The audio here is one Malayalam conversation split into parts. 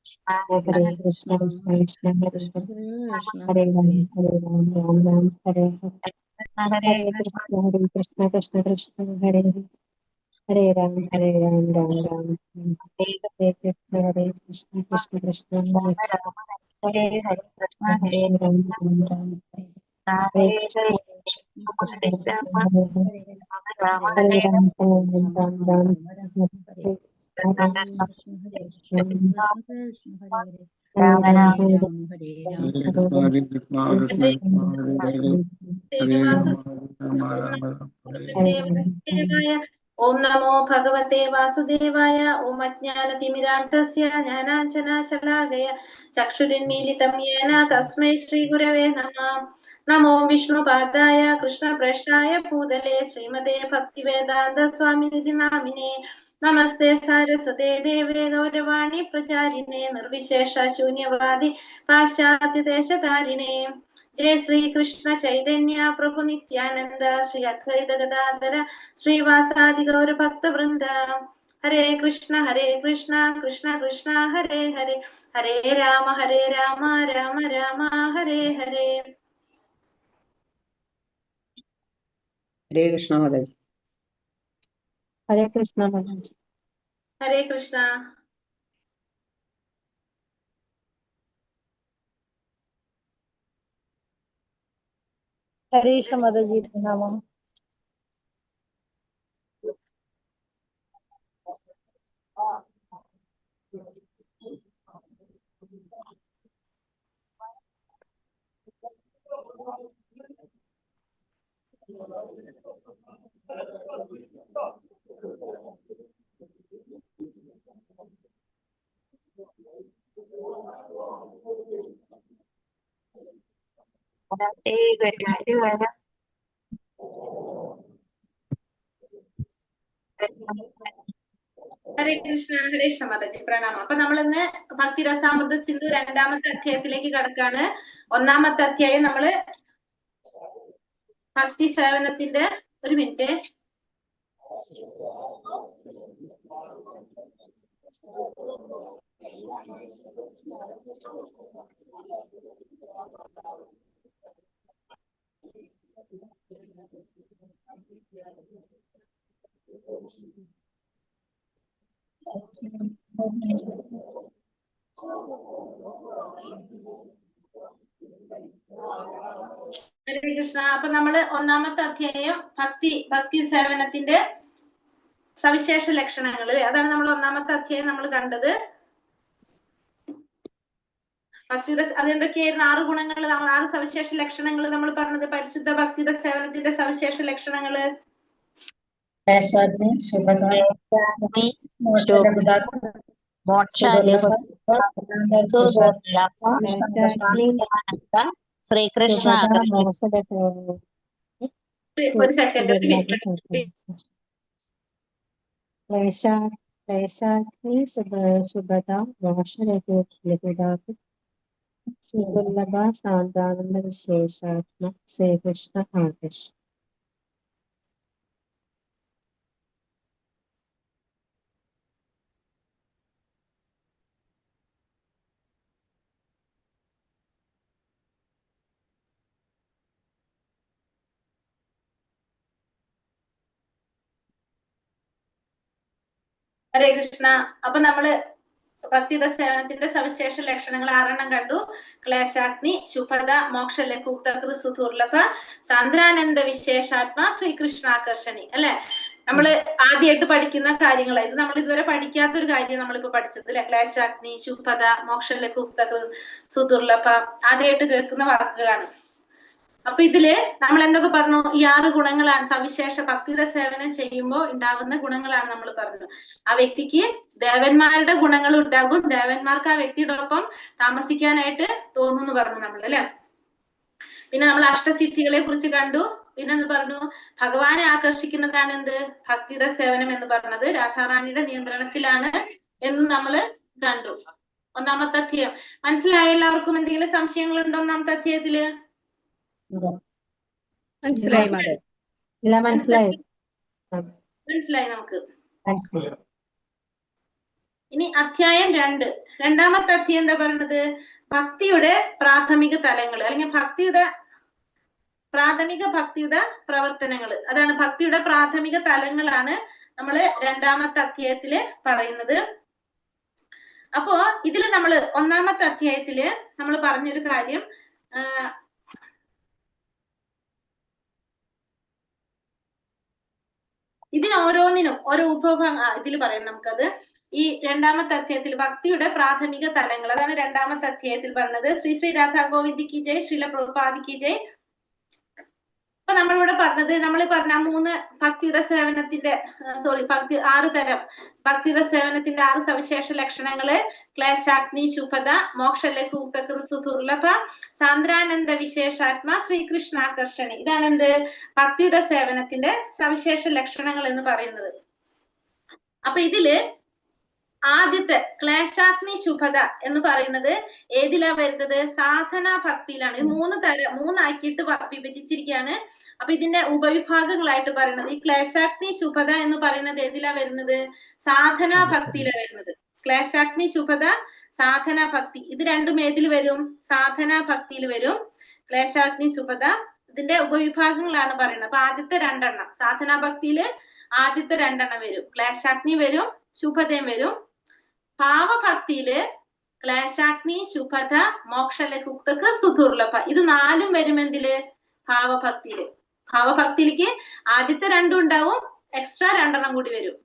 Hare Krishna, Krishna Krishna, Hare Hare, Hare Ram, Hare Ram, Ram Ram, Hare Hare, Hare Krishna, Krishna Krishna, Hare Hare Ram, Hare Ram, Ram Ram, Hare Krishna, Krishna Krishna, Hare Hare Ram, Ram Ram, Hare Krishna, Krishna Krishna, Hare Hare Ram, Hare Ram, Ram Ram, Hare Hare Hare Ram, Hare Ram, Hare Krishna, Krishna Krishna, Hare Hare, Hare Rama, Rama Rama, Hare देवाय ओम नमो भगवते वासुदेवाय ओम अज्ञानतिमिरान्धस्य ज्ञानाञ्जनाशलाकय चक्षुरुन्मीलितं येन तस्मै श्रीगुरवे नमः। नमो विष्णुपादाय कृष्णप्रेष्ठाय भूतले श्रीमते भक्तिवेदान्तस्वामिनिधि नामिने। नमस्ते सारस्वते देवे गौरवाणी प्रचारिणे निर्विशेष शून्यवादी पाश्चात्यदेशधारिणे। जय श्री कृष्ण चैतन्य प्रभु नित्यानंद श्री अद्वैत गदाधर श्रीवासादि गौर भक्त वृंद। हरे कृष्ण कृष्ण कृष्ण हरे हरे, हरे राम राम राम हरे हरे। हरे कृष्ण माता जी। Hare Krishna, Maharaj. हरे कृष्ण। हरे कृष्ण माता जी, प्रणाम। ഹരേ കൃഷ്ണ മാതാജി പ്രണാമം. അപ്പൊ നമ്മളിന്ന് ഭക്തിരസാമൃത സിന്ധു രണ്ടാമത്തെ അധ്യായത്തിലേക്ക് കടക്കാണ്. ഒന്നാമത്തെ അധ്യായം നമ്മള് ഭക്തി സേവനത്തിന്റെ, ഒരു മിനിറ്റ്, ഹരേ കൃഷ്ണ. അപ്പൊ നമ്മള് ഒന്നാമത്തെ അധ്യായം ഭക്തി സേവനത്തിന്റെ സവിശേഷ ലക്ഷണങ്ങൾ, അതാണ് നമ്മൾ ഒന്നാമത്തെ അധ്യായം നമ്മൾ കണ്ടത്. ഭക്തിയുടെ അതെന്തൊക്കെയായിരുന്നു? 6 ഗുണങ്ങൾ, 6 സവിശേഷ ലക്ഷണങ്ങൾ നമ്മൾ പറഞ്ഞത്. പരിശുദ്ധ ഭക്തിയുടെ സേവനത്തിന്റെ സവിശേഷ ലക്ഷണങ്ങള് ശ്രീകൃഷ്ണ. ഒരു സെക്കൻഡ്, ഒരു മിനിറ്റ്. ക്ലേശാഗ്നി ശുഭത മോക്ഷരഹിതാത് സുദുർലഭ സാന്താനന്ദ വിശേഷാത്മ ശ്രീകൃഷ്ണ ആകർഷ. ഹരേ കൃഷ്ണ. അപ്പൊ നമ്മള് ഭക്തിയുടെ സേവനത്തിന്റെ സവിശേഷ ലക്ഷണങ്ങൾ 6 കണ്ടു. ക്ലേശാഗ്നി ശുഭത മോക്ഷ ലഘുക്തകൃ സുദുർലഭ സാന്ദ്രാനന്ദ വിശേഷാത്മാ ശ്രീകൃഷ്ണാകർഷണി, അല്ലെ? നമ്മള് ആദ്യമായിട്ട് പഠിക്കുന്ന കാര്യങ്ങളാണ് ഇത്. നമ്മൾ ഇതുവരെ പഠിക്കാത്തൊരു കാര്യം നമ്മളിപ്പോ പഠിച്ചത്, അല്ലെ? ക്ലേശാഗ്നി ശുഭത മോക്ഷ ലഘുക്തകൃ സുദുർലഭ, ആദ്യമായിട്ട് കേൾക്കുന്ന വാക്കുകളാണ്. അപ്പൊ ഇതില് നമ്മൾ എന്തൊക്കെ പറഞ്ഞു? ഈ 6 ഗുണങ്ങളാണ് സവിശേഷ ഭക്തിയുടെ സേവനം ചെയ്യുമ്പോൾ ഉണ്ടാകുന്ന ഗുണങ്ങളാണ് നമ്മൾ പറഞ്ഞു. ആ വ്യക്തിക്ക് ദേവന്മാരുടെ ഗുണങ്ങൾ ഉണ്ടാകും, ദേവന്മാർക്ക് ആ വ്യക്തിയുടെ ഒപ്പം താമസിക്കാനായിട്ട് തോന്നുന്നു പറഞ്ഞു നമ്മൾ, അല്ലെ? പിന്നെ നമ്മൾ അഷ്ടസിദ്ധികളെ കുറിച്ച് കണ്ടു. പിന്നെ എന്ത് പറഞ്ഞു? ഭഗവാനെ ആകർഷിക്കുന്നതാണ് എന്ത്? ഭക്തിയുടെ സേവനം എന്ന് പറഞ്ഞത് രാധാറാണിയുടെ നിയന്ത്രണത്തിലാണ് എന്ന് നമ്മള് കണ്ടു. ഒന്നാമത്തെ അധ്യായം മനസ്സിലായ എല്ലാവർക്കും? എന്തെങ്കിലും സംശയങ്ങളുണ്ടോ ഒന്നാമത്തെ അധ്യായത്തില്? മനസ്സിലായി മാഡം? ഇല്ല, മനസ്സിലായി. മനസ്സിലായി നമുക്ക്. ഇനി അധ്യായം 2. രണ്ടാമത്തെ അധ്യായം എന്താ പറയുന്നത്? ഭക്തിയുടെ പ്രാഥമിക തലങ്ങൾ, അല്ലെങ്കിൽ പ്രാഥമിക ഭക്തിയുടെ പ്രവർത്തനങ്ങൾ. അതാണ് ഭക്തിയുടെ പ്രാഥമിക തലങ്ങളാണ് നമ്മള് രണ്ടാമത്തെ അധ്യായത്തില് പറയുന്നത്. അപ്പോ ഇതില് നമ്മള് ഒന്നാമത്തെ അധ്യായത്തില് നമ്മൾ പറഞ്ഞൊരു കാര്യം, ഇതിന് ഓരോന്നിനും ഓരോ ഉപഭോഗം ഇതിൽ പറയാം നമുക്കത്. ഈ രണ്ടാമത്തെ അധ്യായത്തിൽ ഭക്തിയുടെ പ്രാഥമിക തലങ്ങൾ, അതാണ് രണ്ടാമത്തെ അധ്യായത്തിൽ പറഞ്ഞത്. ശ്രീ ശ്രീ രാധാ ഗോവിന്ദ് കി ജയ്, ശ്രീല പ്രഭുപാദ് കി ജയ്. അപ്പൊ നമ്മളിവിടെ പറഞ്ഞത്, നമ്മൾ പറഞ്ഞ 3 ഭക്തിയുടെ സേവനത്തിന്റെ 6 തരം ഭക്തിയുടെ സേവനത്തിന്റെ 6 സവിശേഷ ലക്ഷണങ്ങള്: ക്ലേശാഗ്നി ശുഭത, മോക്ഷലഘുർലഭ, സാന്ദ്രാനന്ദ വിശേഷാത്മ, ശ്രീകൃഷ്ണാകർഷണി. ഇതാണ് എന്ത്? ഭക്തിയുടെ സേവനത്തിന്റെ സവിശേഷ ലക്ഷണങ്ങൾ എന്ന് പറയുന്നത്. അപ്പൊ ഇതില് ആദ്യത്തെ ക്ലേശാഗ്നി ശുഭത എന്ന് പറയുന്നത് ഏതിലാ വരുന്നത്? സാധനാ ഭക്തിയിലാണ്. 3 ആക്കിയിട്ട് വിഭജിച്ചിരിക്കുകയാണ്. അപ്പൊ ഇതിന്റെ ഉപവിഭാഗങ്ങളായിട്ട് പറയുന്നത്, ഈ ക്ലേശാഗ്നി ശുഭത എന്ന് പറയുന്നത് ഏതിലാ വരുന്നത്? സാധനാ ഭക്തിയിലാണ് വരുന്നത്. ക്ലേശാഗ്നി ശുഭത, സാധനാ ഭക്തി, ഇത് രണ്ടും ഏതിൽ വരും? സാധനാ ഭക്തിയിൽ വരും. ക്ലേശാഗ്നി ശുഭത ഇതിന്റെ ഉപവിഭാഗങ്ങളാണ് പറയുന്നത്. അപ്പൊ ആദ്യത്തെ 2 എണ്ണം സാധനാ ഭക്തിയില് ആദ്യത്തെ 2 എണ്ണം വരും. ക്ലേശാഗ്നി വരും, ശുഭതയും വരും. ഭാവഭക്തിയില് ക്ലേശാഗ്നി, ശുഭത, മോക്ഷലഘുക്തക്ക്, സുദുർലഭ, ഇത് 4ഉം വരും എന്തില്? ഭാവഭക്തിയില്. ഭാവഭക്തിയിലേക്ക് ആദ്യത്തെ 2 ഉണ്ടാവും, എക്സ്ട്രാ 2 എണ്ണം കൂടി വരും.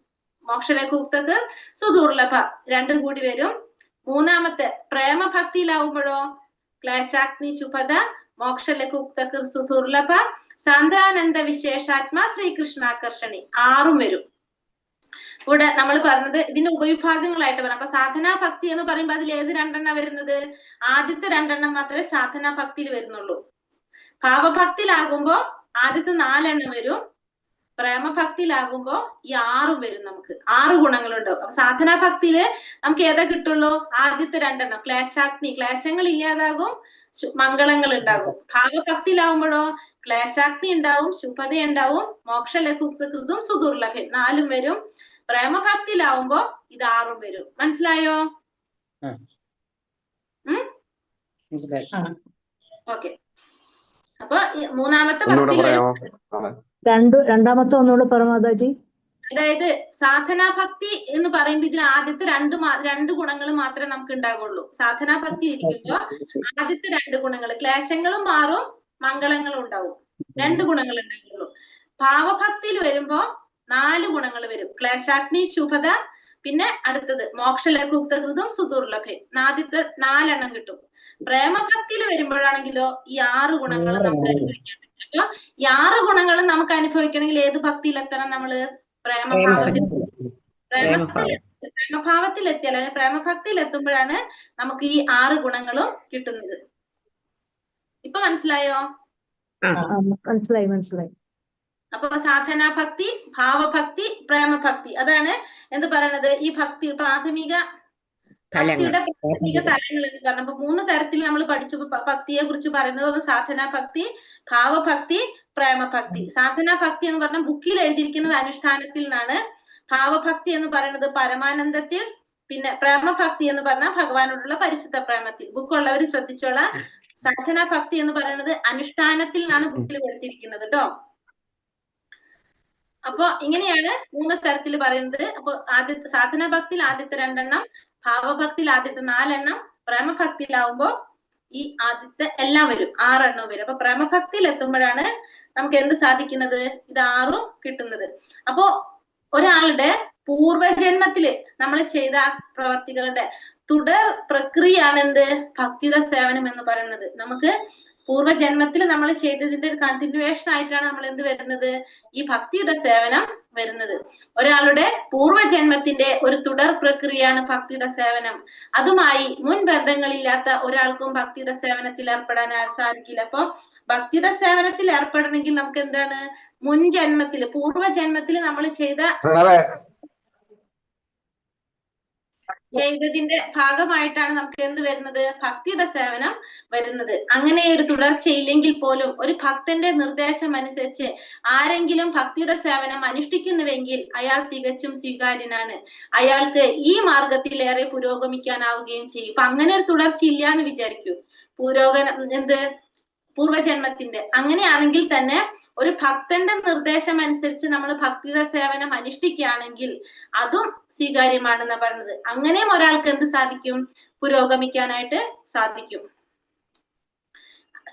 മോക്ഷലഘുക്തക്ക്, സുദുർലഭ 2ഉം കൂടി വരും. മൂന്നാമത്തെ പ്രേമഭക്തിയിലാവുമ്പോഴോ ക്ലേശാഗ്നി ശുഭത, മോക്ഷലഘുക്തക്ക്, സുദുർലഭ, സാന്ദ്രാനന്ദ വിശേഷാത്മ, ശ്രീകൃഷ്ണാകർഷണി 6ഉം വരും. ഇവിടെ നമ്മൾ പറഞ്ഞത് ഇതിന്റെ ഉപവിഭാഗങ്ങളായിട്ട് പറയാം. അപ്പൊ സാധനാ ഭക്തി എന്ന് പറയുമ്പോ അതിൽ ഏത് 2 എണ്ണം വരുന്നത്? ആദ്യത്തെ 2 എണ്ണം മാത്രമേ സാധനാ ഭക്തിയിൽ വരുന്നുള്ളൂ. ഭാവഭക്തിയിലാകുമ്പോ ആദ്യത്തെ 4 എണ്ണം വരും. പ്രേമഭക്തിയിലാകുമ്പോ ഈ 6ഉം വരും. നമുക്ക് 6 ഗുണങ്ങളുണ്ടാവും. അപ്പൊ സാധനാ ഭക്തിയില് നമുക്ക് ഏതാ കിട്ടുള്ളൂ? ആദ്യത്തെ 2 എണ്ണം. ക്ലേശാഗ്നി, ക്ലേശങ്ങൾ ഇല്ലാതാകും, മംഗളങ്ങൾ ഉണ്ടാകും. ഭാവഭക്തിയിലാവുമ്പോഴോ ക്ലേശാഗ്നി ഉണ്ടാവും, ശുഭത ഉണ്ടാവും, മോക്ഷലഘുക്തകൃതും, സുദുർലഭം 4ഉം വരും. പ്രേമഭക്തിയിലാവുമ്പോ ഇത് 6ഉം വരും. മനസ്സിലായോ? ഓക്കെ. അപ്പൊ മൂന്നാമത്തെ ഭക്തി രണ്ടാമത്തെ ഒന്നുകൂടെ പരമാതാജി. അതായത് സാധനാ ഭക്തി എന്ന് പറയുമ്പോ ഇതിൽ ആദ്യത്തെ 2 ഗുണങ്ങൾ മാത്രമേ നമുക്ക് ഉണ്ടാകുള്ളൂ. സാധനാ ഭക്തി ഇരിക്കുമ്പോ ആദ്യത്തെ 2 ഗുണങ്ങൾ, ക്ലേശങ്ങളും മാറും, മംഗളങ്ങളും ഉണ്ടാവും. 2 ഗുണങ്ങൾ ഉണ്ടാകുള്ളൂ. ഭാവഭക്തിയിൽ വരുമ്പോ 4 ഗുണങ്ങൾ വരും. ക്ലേശാഗ്നി, ശുഭത, പിന്നെ അടുത്തത് മോക്ഷലഘുക്തകൃതും, സുദുർലഭം. ആദ്യത്തെ 4 എണ്ണം കിട്ടും. പ്രേമഭക്തിയിൽ വരുമ്പോഴാണെങ്കിലോ ഈ 6 ഗുണങ്ങൾ നമുക്ക് അനുഭവിക്കാൻ പറ്റും. അപ്പൊ ഈ 6 ഗുണങ്ങളും നമുക്ക് അനുഭവിക്കണമെങ്കിൽ ഏത് ഭക്തിയിലെത്തണം? നമ്മള് പ്രേമഭാവത്തിൽ എത്തിയാൽ, അല്ലെങ്കിൽ പ്രേമഭക്തിയിൽ എത്തുമ്പോഴാണ് നമുക്ക് ഈ 6 ഗുണങ്ങളും കിട്ടുന്നത്. ഇപ്പൊ മനസ്സിലായോ? മനസ്സിലായി. അപ്പൊ സാധനാ ഭക്തി, ഭാവഭക്തി, പ്രേമഭക്തി, അതാണ് എന്ത് പറയണത്? ഈ ഭക്തി ഭക്തിയുടെ പ്രാഥമിക തലങ്ങൾ എന്ന് പറഞ്ഞപ്പോ 3 തരത്തിൽ നമ്മൾ പഠിച്ചു. ഭക്തിയെ കുറിച്ച് പറയുന്നത് ഒന്ന് സാധനാ ഭക്തി, ഭാവഭക്തി, പ്രേമഭക്തി. സാധനാ ഭക്തി എന്ന് പറഞ്ഞാൽ ബുക്കിൽ എഴുതിയിരിക്കുന്നത് അനുഷ്ഠാനത്തിൽ നിന്നാണ്. ഭാവഭക്തി എന്ന് പറയുന്നത് പരമാനന്ദത്തിൽ, പിന്നെ പ്രേമഭക്തി എന്ന് പറഞ്ഞാൽ ഭഗവാനോടുള്ള പരിശുദ്ധ പ്രേമത്തിൽ. ബുക്കുള്ളവർ ശ്രദ്ധിച്ചോളാം. സാധനാ ഭക്തി എന്ന് പറയുന്നത് അനുഷ്ഠാനത്തിൽ നിന്നാണ് ബുക്കിൽ കൊടുത്തിരിക്കുന്നത് കേട്ടോ. അപ്പൊ ഇങ്ങനെയാണ് 3 തരത്തിൽ പറയുന്നത്. അപ്പൊ ആദ്യത്തെ സാധനാ ഭക്തിയിൽ ആദ്യത്തെ 2 എണ്ണം, ഭാവഭക്തിയിൽ ആദ്യത്തെ 4 എണ്ണം, പ്രേമഭക്തിയിലാവുമ്പോ ഈ ആദ്യത്തെ എല്ലാം വരും, 6 എണ്ണവും വരും. അപ്പൊ പ്രേമഭക്തിയിൽ എത്തുമ്പോഴാണ് നമുക്ക് എന്ത് സാധിക്കുന്നത്? ഇത് 6ഉം കിട്ടുന്നത്. അപ്പോ ഒരാളുടെ പൂർവജന്മത്തില് നമ്മൾ ചെയ്ത പ്രവർത്തികളുടെ തുടർ പ്രക്രിയയാണ് എന്ത്? ഭക്തിയുടെ സേവനം എന്ന് പറയുന്നത്. നമുക്ക് പൂർവ്വജന്മത്തിൽ നമ്മൾ ചെയ്തതിന്റെ ഒരു കണ്ടിന്യൂവേഷൻ ആയിട്ടാണ് നമ്മൾ എന്ത് വരുന്നത്? ഈ ഭക്തിയുടെ സേവനം വരുന്നത്. ഒരാളുടെ പൂർവ്വജന്മത്തിന്റെ ഒരു തുടർ പ്രക്രിയയാണ് ഭക്തിയുടെ സേവനം. അതുമായി മുൻ ബന്ധങ്ങളില്ലാത്ത ഒരാൾക്കും ഭക്തിയുടെ സേവനത്തിൽ ഏർപ്പെടാൻ സാധിക്കില്ല. അപ്പൊ ഭക്തിയുടെ സേവനത്തിൽ ഏർപ്പെടണമെങ്കിൽ നമുക്ക് എന്താണ്? മുൻ ജന്മത്തില്, പൂർവ്വജന്മത്തിൽ നമ്മൾ ചെയ്ത ചെയ്തതിന്റെ ഭാഗമായിട്ടാണ് നമുക്ക് എന്ത് വരുന്നത്? ഭക്തിയുടെ സേവനം വരുന്നത്. അങ്ങനെ ഒരു തുടർച്ചയില്ലെങ്കിൽ പോലും ഒരു ഭക്തന്റെ നിർദ്ദേശം അനുസരിച്ച് ആരെങ്കിലും ഭക്തിയുടെ സേവനം അനുഷ്ഠിക്കുന്നുവെങ്കിൽ അയാൾ തികച്ചും സ്വീകാര്യനാണ്. അയാൾക്ക് ഈ മാർഗത്തിലേറെ പുരോഗമിക്കാനാവുകയും ചെയ്യും. അപ്പൊ അങ്ങനെ ഒരു തുടർച്ച ഇല്ല എന്ന് വിചാരിക്കൂ, പൂർവജന്മത്തിന്റെ. അങ്ങനെയാണെങ്കിൽ തന്നെ ഒരു ഭക്തന്റെ നിർദ്ദേശം അനുസരിച്ച് നമ്മൾ ഭക്തിയുടെ സേവനം അനുഷ്ഠിക്കുകയാണെങ്കിൽ അതും സ്വീകാര്യമാണെന്നാണ് പറഞ്ഞത്. അങ്ങനെയും ഒരാൾക്ക് എന്ത് സാധിക്കും? പുരോഗമിക്കാനായിട്ട് സാധിക്കും.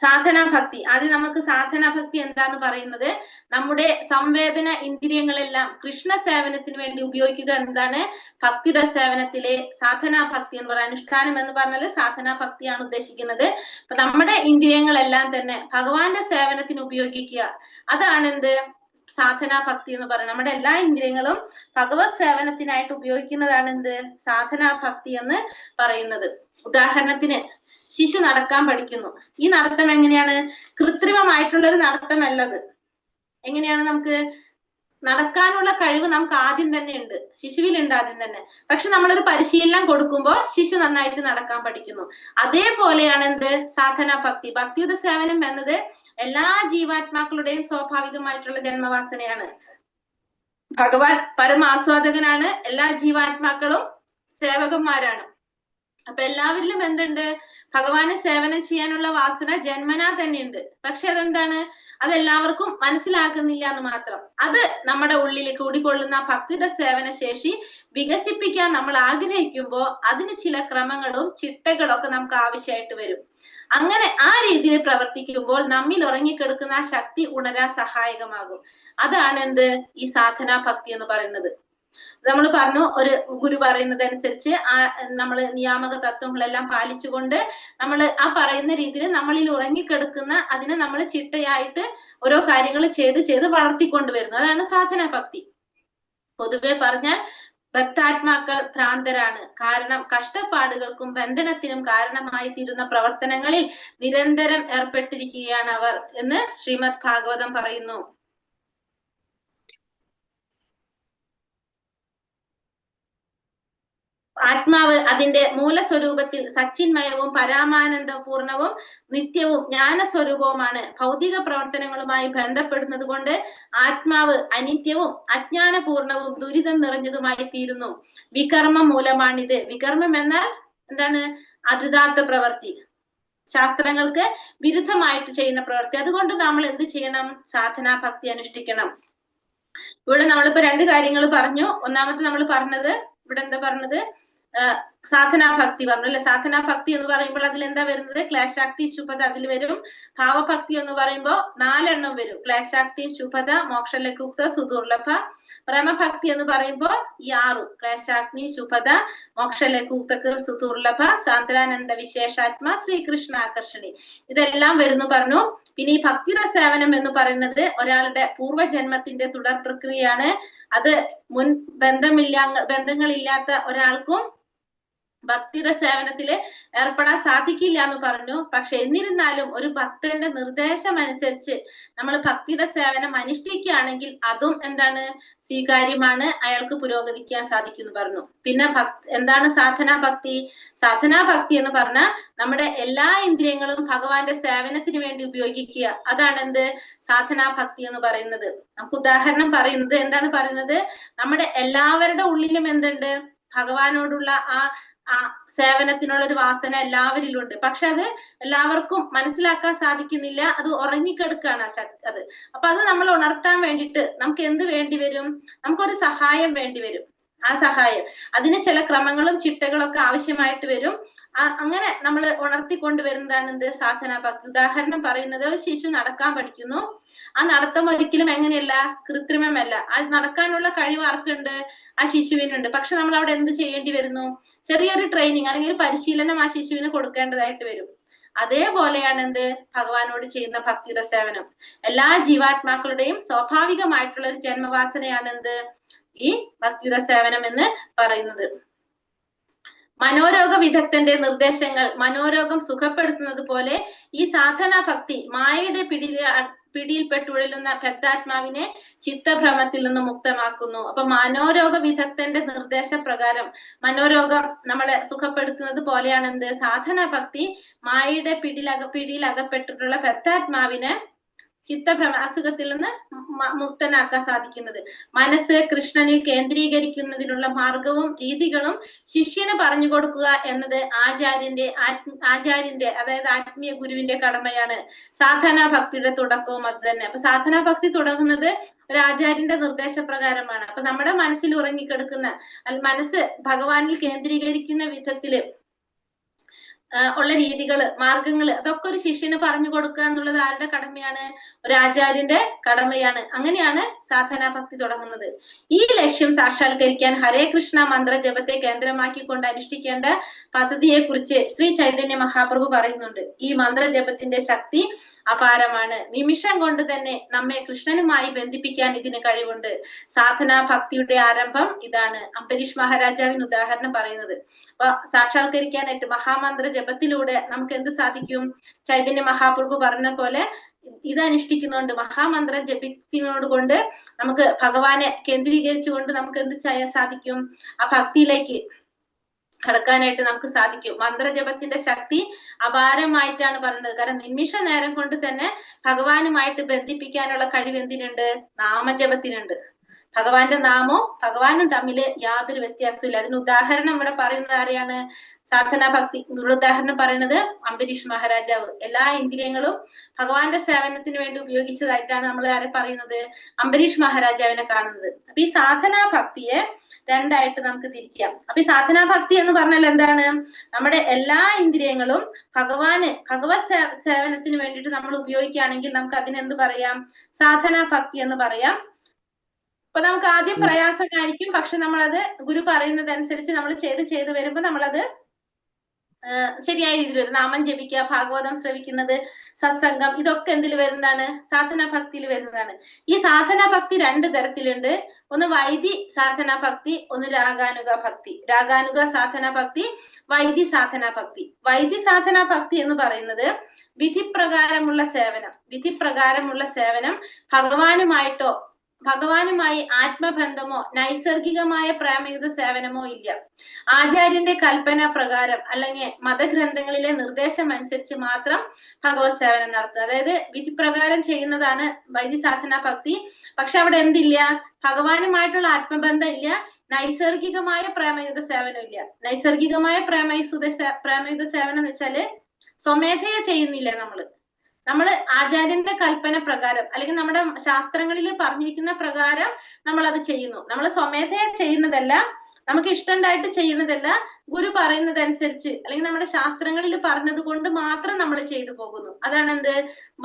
സാധനാഭക്തി. ആദ്യം നമുക്ക് സാധനാഭക്തി എന്താന്ന് പറയുന്നത്, നമ്മുടെ സംവേദന ഇന്ദ്രിയങ്ങളെല്ലാം കൃഷ്ണ സേവനത്തിന് വേണ്ടി ഉപയോഗിക്കുക എന്നതാണ് ഭക്തിയുടെ സേവനത്തിലെ സാധനാഭക്തി എന്ന് പറയുന്നത്. അനുഷ്ഠാനം എന്ന് പറഞ്ഞാൽ സാധനാഭക്തിയാണ് ഉദ്ദേശിക്കുന്നത്. അപ്പൊ നമ്മുടെ ഇന്ദ്രിയങ്ങളെല്ലാം തന്നെ ഭഗവാന്റെ സേവനത്തിന് ഉപയോഗിക്കുക, അതാണ് എന്ത്? സാധനാഭക്തി എന്ന് പറയുന്നത്. നമ്മുടെ എല്ലാ ഇന്ദ്രിയങ്ങളും ഭഗവത് സേവനത്തിനായിട്ട് ഉപയോഗിക്കുന്നതാണ് എന്ത്? സാധനാഭക്തി എന്ന് പറയുന്നത്. ഉദാഹരണത്തിന് ശിശു നടക്കാൻ പഠിക്കുന്നു. ഈ നടത്തം എങ്ങനെയാണ്? കൃത്രിമമായിട്ടുള്ള ഒരു നടത്തമല്ലത്. എങ്ങനെയാണ്? നമുക്ക് നടക്കാനുള്ള കഴിവ് നമുക്ക് ആദ്യം തന്നെ ഉണ്ട്, ശിശുവിലുണ്ട് ആദ്യം തന്നെ. പക്ഷെ നമ്മളൊരു പരിശീലനം കൊടുക്കുമ്പോൾ ശിശു നന്നായിട്ട് നടക്കാൻ പഠിക്കുന്നു. അതേപോലെയാണ് എന്ത്? സാധനാഭക്തി. ഭക്തിയുടെ സേവനം എന്നത് എല്ലാ ജീവാത്മാക്കളുടെയും സ്വാഭാവികമായിട്ടുള്ള ജന്മവാസനയാണ്. ഭഗവാൻ പരമാസ്വാദകനാണ്, എല്ലാ ജീവാത്മാക്കളും സേവകന്മാരാണ്. അപ്പൊ എല്ലാവരിലും എന്തുണ്ട്? ഭഗവാന് സേവനം ചെയ്യാനുള്ള വാസന ജന്മനാ തന്നെ ഉണ്ട്. പക്ഷെ അതെന്താണ്? അതെല്ലാവർക്കും മനസ്സിലാക്കുന്നില്ല എന്ന് മാത്രം. അത് നമ്മുടെ ഉള്ളിൽ കൂടിക്കൊള്ളുന്ന ഭക്തിയുടെ സേവന ശേഷി വികസിപ്പിക്കാൻ നമ്മൾ ആഗ്രഹിക്കുമ്പോൾ അതിന് ചില ക്രമങ്ങളും ചിട്ടകളും ഒക്കെ നമുക്ക് ആവശ്യമായിട്ട് വരും. അങ്ങനെ ആ രീതിയിൽ പ്രവർത്തിക്കുമ്പോൾ നമ്മിൽ ഉറങ്ങിക്കിടക്കുന്ന ആ ശക്തി ഉണരാൻ സഹായകമാകും. അതാണ് എന്ത്? ഈ സാധനാഭക്തി എന്ന് പറയുന്നത്. നമ്മൾ പറഞ്ഞു, ഒരു ഗുരു പറയുന്നത് അനുസരിച്ച് നമ്മൾ നിയാമക തത്വങ്ങളെല്ലാം പാലിച്ചുകൊണ്ട് നമ്മൾ ആ പറയുന്ന രീതിയിൽ നമ്മളിൽ ഉറങ്ങിക്കിടക്കുന്ന അതിനെ നമ്മൾ ചിട്ടയായിട്ട് ഓരോ കാര്യങ്ങൾ ചെയ്ത് വളർത്തിക്കൊണ്ടുവരുന്നു. അതാണ് സാധനാഭക്തി. പൊതുവെ പറഞ്ഞാൽ ഭക്താത്മാക്കൾ ഭ്രാന്തരാണ്. കാരണം കഷ്ടപ്പാടുകൾക്കും ബന്ധനത്തിനും കാരണമായി തീരുന്ന പ്രവർത്തനങ്ങളിൽ നിരന്തരം ഏർപ്പെട്ടിരിക്കുകയാണ് അവർ എന്ന് ശ്രീമദ് ഭാഗവതം പറയുന്നു. ആത്മാവ് അതിന്റെ മൂലസ്വരൂപത്തിൽ സച്ചിന്മയവും പരമാനന്ദപൂർണവും നിത്യവും ജ്ഞാനസ്വരൂപവുമാണ്. ഭൗതിക പ്രവർത്തനങ്ങളുമായി ബന്ധപ്പെടുന്നത് കൊണ്ട് ആത്മാവ് അനിത്യവും അജ്ഞാനപൂർണവും ദുരിതം നിറഞ്ഞതുമായി തീരുന്നു. വികർമ്മം മൂലമാണിത്. വികർമ്മം എന്നാൽ എന്താണ്? അദ്വൈതാർത്ഥ പ്രവൃത്തി, ശാസ്ത്രങ്ങൾക്ക് വിരുദ്ധമായിട്ട് ചെയ്യുന്ന പ്രവൃത്തി. അതുകൊണ്ട് നമ്മൾ എന്ത് ചെയ്യണം? സാധനാഭക്തി അനുഷ്ഠിക്കണം. ഇവിടെ നമ്മളിപ്പോ രണ്ട് കാര്യങ്ങൾ പറഞ്ഞു. ഒന്നാമത്തെ നമ്മൾ പറഞ്ഞത്, ഇവിടെ എന്താ പറഞ്ഞത്? സാധനാഭക്തി പറഞ്ഞു അല്ലെ? സാധനാഭക്തി എന്ന് പറയുമ്പോൾ അതിൽ എന്താ വരുന്നത്? ക്ലേശാക്തി, ശുഭത അതിൽ വരും. ഭാവഭക്തി എന്ന് പറയുമ്പോൾ 4 വരും. ക്ലേശാക്തി, ശുഭത, മോക്ഷലഘുക്ത, സുദുർലഭ. പ്രേമഭക്തി എന്ന് പറയുമ്പോൾ ഈ 6: ക്ലേശാഗ്നി, ശുഭത, മോക്ഷലഘുക്ത, സുദുർലഭ, സാന്ദ്രാനന്ദ വിശേഷാത്മ, ശ്രീകൃഷ്ണ ആകർഷണി. ഇതെല്ലാം വരുന്നു പറഞ്ഞു. പിന്നെ ഈ ഭക്തിയുടെ സേവനം എന്ന് പറയുന്നത് ഒരാളുടെ പൂർവ്വജന്മത്തിന്റെ തുടർ പ്രക്രിയയാണ്. അത് മുൻ ബന്ധങ്ങളില്ലാത്ത ഒരാൾക്കും ഭക്തിയുടെ സേവനത്തില് ഏർപ്പെടാൻ സാധിക്കില്ല എന്ന് പറഞ്ഞു. പക്ഷെ എന്നിരുന്നാലും ഒരു ഭക്തന്റെ നിർദ്ദേശം അനുസരിച്ച് നമ്മൾ ഭക്തിയുടെ സേവനം അനുഷ്ഠിക്കുകയാണെങ്കിൽ അതും എന്താണ്? സ്വീകാര്യമാണ്, അയാൾക്ക് പുരോഗതിക്കാൻ സാധിക്കും എന്ന് പറഞ്ഞു. പിന്നെ എന്താണ് സാധനാഭക്തി? സാധനാഭക്തി എന്ന് പറഞ്ഞാൽ നമ്മുടെ എല്ലാ ഇന്ദ്രിയങ്ങളും ഭഗവാന്റെ സേവനത്തിന് വേണ്ടി ഉപയോഗിക്കുക. അതാണ് എന്ത്? സാധനാഭക്തി എന്ന് പറയുന്നത്. നമുക്ക് ഉദാഹരണം പറയുന്നത് എന്താണ് പറയുന്നത്? നമ്മുടെ എല്ലാവരുടെ ഉള്ളിലും എന്തുണ്ട്? ഭഗവാനോടുള്ള ആ സേവനത്തിനുള്ള ഒരു വാസന എല്ലാവരിലും ഉണ്ട്. പക്ഷെ അത് എല്ലാവർക്കും മനസ്സിലാക്കാൻ സാധിക്കുന്നില്ല. അത് ഉറങ്ങിക്കെടുക്കാണ് അത്. അപ്പൊ അത് നമ്മൾ ഉണർത്താൻ വേണ്ടിയിട്ട് നമുക്ക് എന്ത് വേണ്ടി വരും? നമുക്കൊരു സഹായം വേണ്ടി വരും. ആ സഹായം, അതിന് ചില ക്രമങ്ങളും ചിട്ടകളൊക്കെ ആവശ്യമായിട്ട് വരും. അങ്ങനെ നമ്മൾ ഉണർത്തിക്കൊണ്ടുവരുന്നതാണ് എന്ത്? സാധനാഭക്തി. ഉദാഹരണം പറയുന്നത്, ഒരു ശിശു നടക്കാൻ പഠിക്കുന്നു. ആ നടത്തം ഒരിക്കലും എങ്ങനെയല്ല? കൃത്രിമമല്ല. അത് നടക്കാനുള്ള കഴിവ് ആർക്കുണ്ട്? ആ ശിശുവിനുണ്ട്. പക്ഷെ നമ്മൾ അവിടെ എന്ത് ചെയ്യേണ്ടി വരുന്നു? ചെറിയൊരു ട്രെയിനിങ് അല്ലെങ്കിൽ ഒരു പരിശീലനം ആ ശിശുവിന് കൊടുക്കേണ്ടതായിട്ട് വരും. അതേപോലെയാണ് എന്ത്? ഭഗവാനോട് ചെയ്യുന്ന ഭക്തിയുടെ സേവനം. എല്ലാ ജീവാത്മാക്കളുടെയും സ്വാഭാവികമായിട്ടുള്ള ഒരു ജന്മവാസനയാണ് എന്ത്? ഈ ഭക്തിയുടെ സേവനം എന്ന് പറയുന്നത്. മനോരോഗ വിദഗ്ധന്റെ നിർദ്ദേശങ്ങൾ മനോരോഗം സുഖപ്പെടുത്തുന്നത് പോലെ ഈ സാധനാഭക്തി മായയുടെ പിടിയിൽപ്പെട്ടുഴലുന്ന ബദ്ധാത്മാവിനെ ചിത്തഭ്രമത്തിൽ നിന്ന് മുക്തമാക്കുന്നു. അപ്പൊ മനോരോഗ വിദഗ്ധന്റെ നിർദ്ദേശപ്രകാരം മനോരോഗം നമ്മളെ സുഖപ്പെടുത്തുന്നത് പോലെയാണ് എന്ത് സാധനാ ഭക്തി മായയുടെ പിടിയിൽ അകപ്പെട്ടിട്ടുള്ള ബദ്ധാത്മാവിനെ ചിത്തഭ്രമ അസുഖത്തിൽ നിന്ന് മുക്തനാക്കാൻ സാധിക്കുന്നത്. മനസ്സ് കൃഷ്ണനിൽ കേന്ദ്രീകരിക്കുന്നതിനുള്ള മാർഗവും രീതികളും ശിഷ്യന് പറഞ്ഞു കൊടുക്കുക എന്നത് ആചാര്യന്റെ അതായത് ആത്മീയ ഗുരുവിന്റെ കടമയാണ്. സാധനാ ഭക്തിയുടെ തുടക്കവും അത് തന്നെ. അപ്പൊ സാധനാ ഭക്തി തുടങ്ങുന്നത് ഒരു ആചാര്യന്റെ നിർദ്ദേശപ്രകാരമാണ്. അപ്പൊ നമ്മുടെ മനസ്സിൽ ഉറങ്ങിക്കിടക്കുന്ന മനസ്സ് ഭഗവാനിൽ കേന്ദ്രീകരിക്കുന്ന വിധത്തില് ഉള്ള രീതികള് മാർഗങ്ങള് അതൊക്കെ ഒരു ശിഷ്യന് പറഞ്ഞു കൊടുക്കുക എന്നുള്ളത് ആരുടെ കടമയാണ്? ഒരു ആചാര്യന്റെ കടമയാണ്. അങ്ങനെയാണ് സാധനാ ഭക്തി തുടങ്ങുന്നത്. ഈ ലക്ഷ്യം സാക്ഷാത്കരിക്കാൻ ഹരേ കൃഷ്ണ മന്ത്ര ജപത്തെ കേന്ദ്രമാക്കിക്കൊണ്ട് അനുഷ്ഠിക്കേണ്ട പദ്ധതിയെ കുറിച്ച് ശ്രീ ചൈതന്യ മഹാപ്രഭു പറയുന്നുണ്ട്. ഈ മന്ത്രജപത്തിന്റെ ശക്തി അപാരമാണ്. നിമിഷം കൊണ്ട് തന്നെ നമ്മെ കൃഷ്ണനുമായി ബന്ധിപ്പിക്കാൻ ഇതിന് കഴിവുണ്ട്. സാധനാ ഭക്തിയുടെ ആരംഭം ഇതാണ്. അംബരീഷ് മഹാരാജാവിന് ഉദാഹരണം പറയുന്നത്. അപ്പൊ സാക്ഷാത്കരിക്കാനായിട്ട് മഹാമന്ത്ര ജപത്തിലൂടെ നമുക്ക് എന്ത് സാധിക്കും? ചൈതന്യ മഹാപ്രഭു പറഞ്ഞ പോലെ ഇത് അനുഷ്ഠിക്കുന്നുണ്ട്. മഹാമന്ത്രം ജപിക്കുന്നതോട് കൊണ്ട് നമുക്ക് ഭഗവാനെ കേന്ദ്രീകരിച്ചുകൊണ്ട് നമുക്ക് എന്ത് ചെയ്യാൻ സാധിക്കും? ആ ഭക്തിയിലേക്ക് കടക്കാനായിട്ട് നമുക്ക് സാധിക്കും. മന്ത്രജപത്തിന്റെ ശക്തി അപാരമായിട്ടാണ് പറയുന്നത്. കാരണം നിമിഷ നേരം കൊണ്ട് തന്നെ ഭഗവാനുമായിട്ട് ബന്ധിപ്പിക്കാനുള്ള കഴിവ് എന്തിനുണ്ട്? നാമജപത്തിനുണ്ട്. ഭഗവാന്റെ നാമവും ഭഗവാനും തമ്മിൽ യാതൊരു വ്യത്യാസമില്ല. അതിന് ഉദാഹരണം ഇവിടെ പറയുന്നത് ആരെയാണ്? സാധനാ ഭക്തി ഉദാഹരണം പറയുന്നത് അംബരീഷ് മഹാരാജാവ്. എല്ലാ ഇന്ദ്രിയങ്ങളും ഭഗവാന്റെ സേവനത്തിന് വേണ്ടി ഉപയോഗിച്ചതായിട്ടാണ് നമ്മൾ ആരെ പറയുന്നത്? അംബരീഷ് മഹാരാജാവിനെ കാണുന്നത്. അപ്പൊ ഈ സാധനാ ഭക്തിയെ രണ്ടായിട്ട് നമുക്ക് തിരിക്കാം. അപ്പൊ ഈ സാധനാ ഭക്തി എന്ന് പറഞ്ഞാൽ എന്താണ്? നമ്മുടെ എല്ലാ ഇന്ദ്രിയങ്ങളും ഭഗവത് സേവനത്തിന് വേണ്ടിയിട്ട് നമ്മൾ ഉപയോഗിക്കുകയാണെങ്കിൽ നമുക്ക് അതിനെന്ത് പറയാം? സാധനാ ഭക്തി എന്ന് പറയാം. അപ്പൊ നമുക്ക് ആദ്യം പ്രയാസമായിരിക്കും. പക്ഷെ നമ്മളത് ഗുരു പറയുന്നത് അനുസരിച്ച് നമ്മൾ ചെയ്ത് വരുമ്പോ നമ്മളത് ശരിയായ രീതിയിൽ വരും. നാമം ജപിക്കുക, ഭാഗവതം ശ്രവിക്കുന്നത്, സത്സംഗം, ഇതൊക്കെ എന്തിൽ വരുന്നതാണ്? സാധനാ ഭക്തിയിൽ വരുന്നതാണ്. ഈ സാധനാ ഭക്തി രണ്ട് തരത്തിലുണ്ട്. ഒന്ന് വൈദി സാധനാ ഭക്തി, ഒന്ന് രാഗാനുഗ ഭക്തി. രാഗാനുഗ സാധനാ ഭക്തി, വൈദി സാധനാ ഭക്തി. വൈദി സാധനാ ഭക്തി എന്ന് പറയുന്നത് വിധിപ്രകാരമുള്ള സേവനം ഭഗവാനുമായി ആത്മബന്ധമോ നൈസർഗികമായ പ്രേമയുത സേവനമോ ഇല്ല. ആചാര്യന്റെ കൽപ്പന പ്രകാരം അല്ലെങ്കിൽ മതഗ്രന്ഥങ്ങളിലെ നിർദ്ദേശം അനുസരിച്ച് മാത്രം ഭഗവത് സേവനം നടത്തുക. അതായത് വിധിപ്രകാരം ചെയ്യുന്നതാണ് വൈദി സാധനാ ഭക്തി. പക്ഷെ അവിടെ എന്തില്ല? ഭഗവാനുമായിട്ടുള്ള ആത്മബന്ധം ഇല്ല. നൈസർഗികമായ പ്രേമയുത സേവനം ഇല്ല. നൈസർഗികമായ പ്രേമയുത സേവനം എന്ന് വെച്ചാല് സ്വമേധയ ചെയ്യുന്നില്ല. നമ്മൾ ആചാര്യന്റെ കൽപ്പന പ്രകാരം അല്ലെങ്കിൽ നമ്മുടെ ശാസ്ത്രങ്ങളിൽ പറഞ്ഞിരിക്കുന്ന പ്രകാരം നമ്മൾ അത് ചെയ്യുന്നു. നമ്മൾ സ്വമേധയ ചെയ്യുന്നതല്ല, നമുക്ക് ഇഷ്ടമുണ്ടായിട്ട് ചെയ്യുന്നതല്ല. ഗുരു പറയുന്നതനുസരിച്ച് അല്ലെങ്കിൽ നമ്മുടെ ശാസ്ത്രങ്ങളിൽ പറഞ്ഞത് കൊണ്ട് മാത്രം നമ്മൾ ചെയ്തു പോകുന്നു. അതാണ് എന്ത്?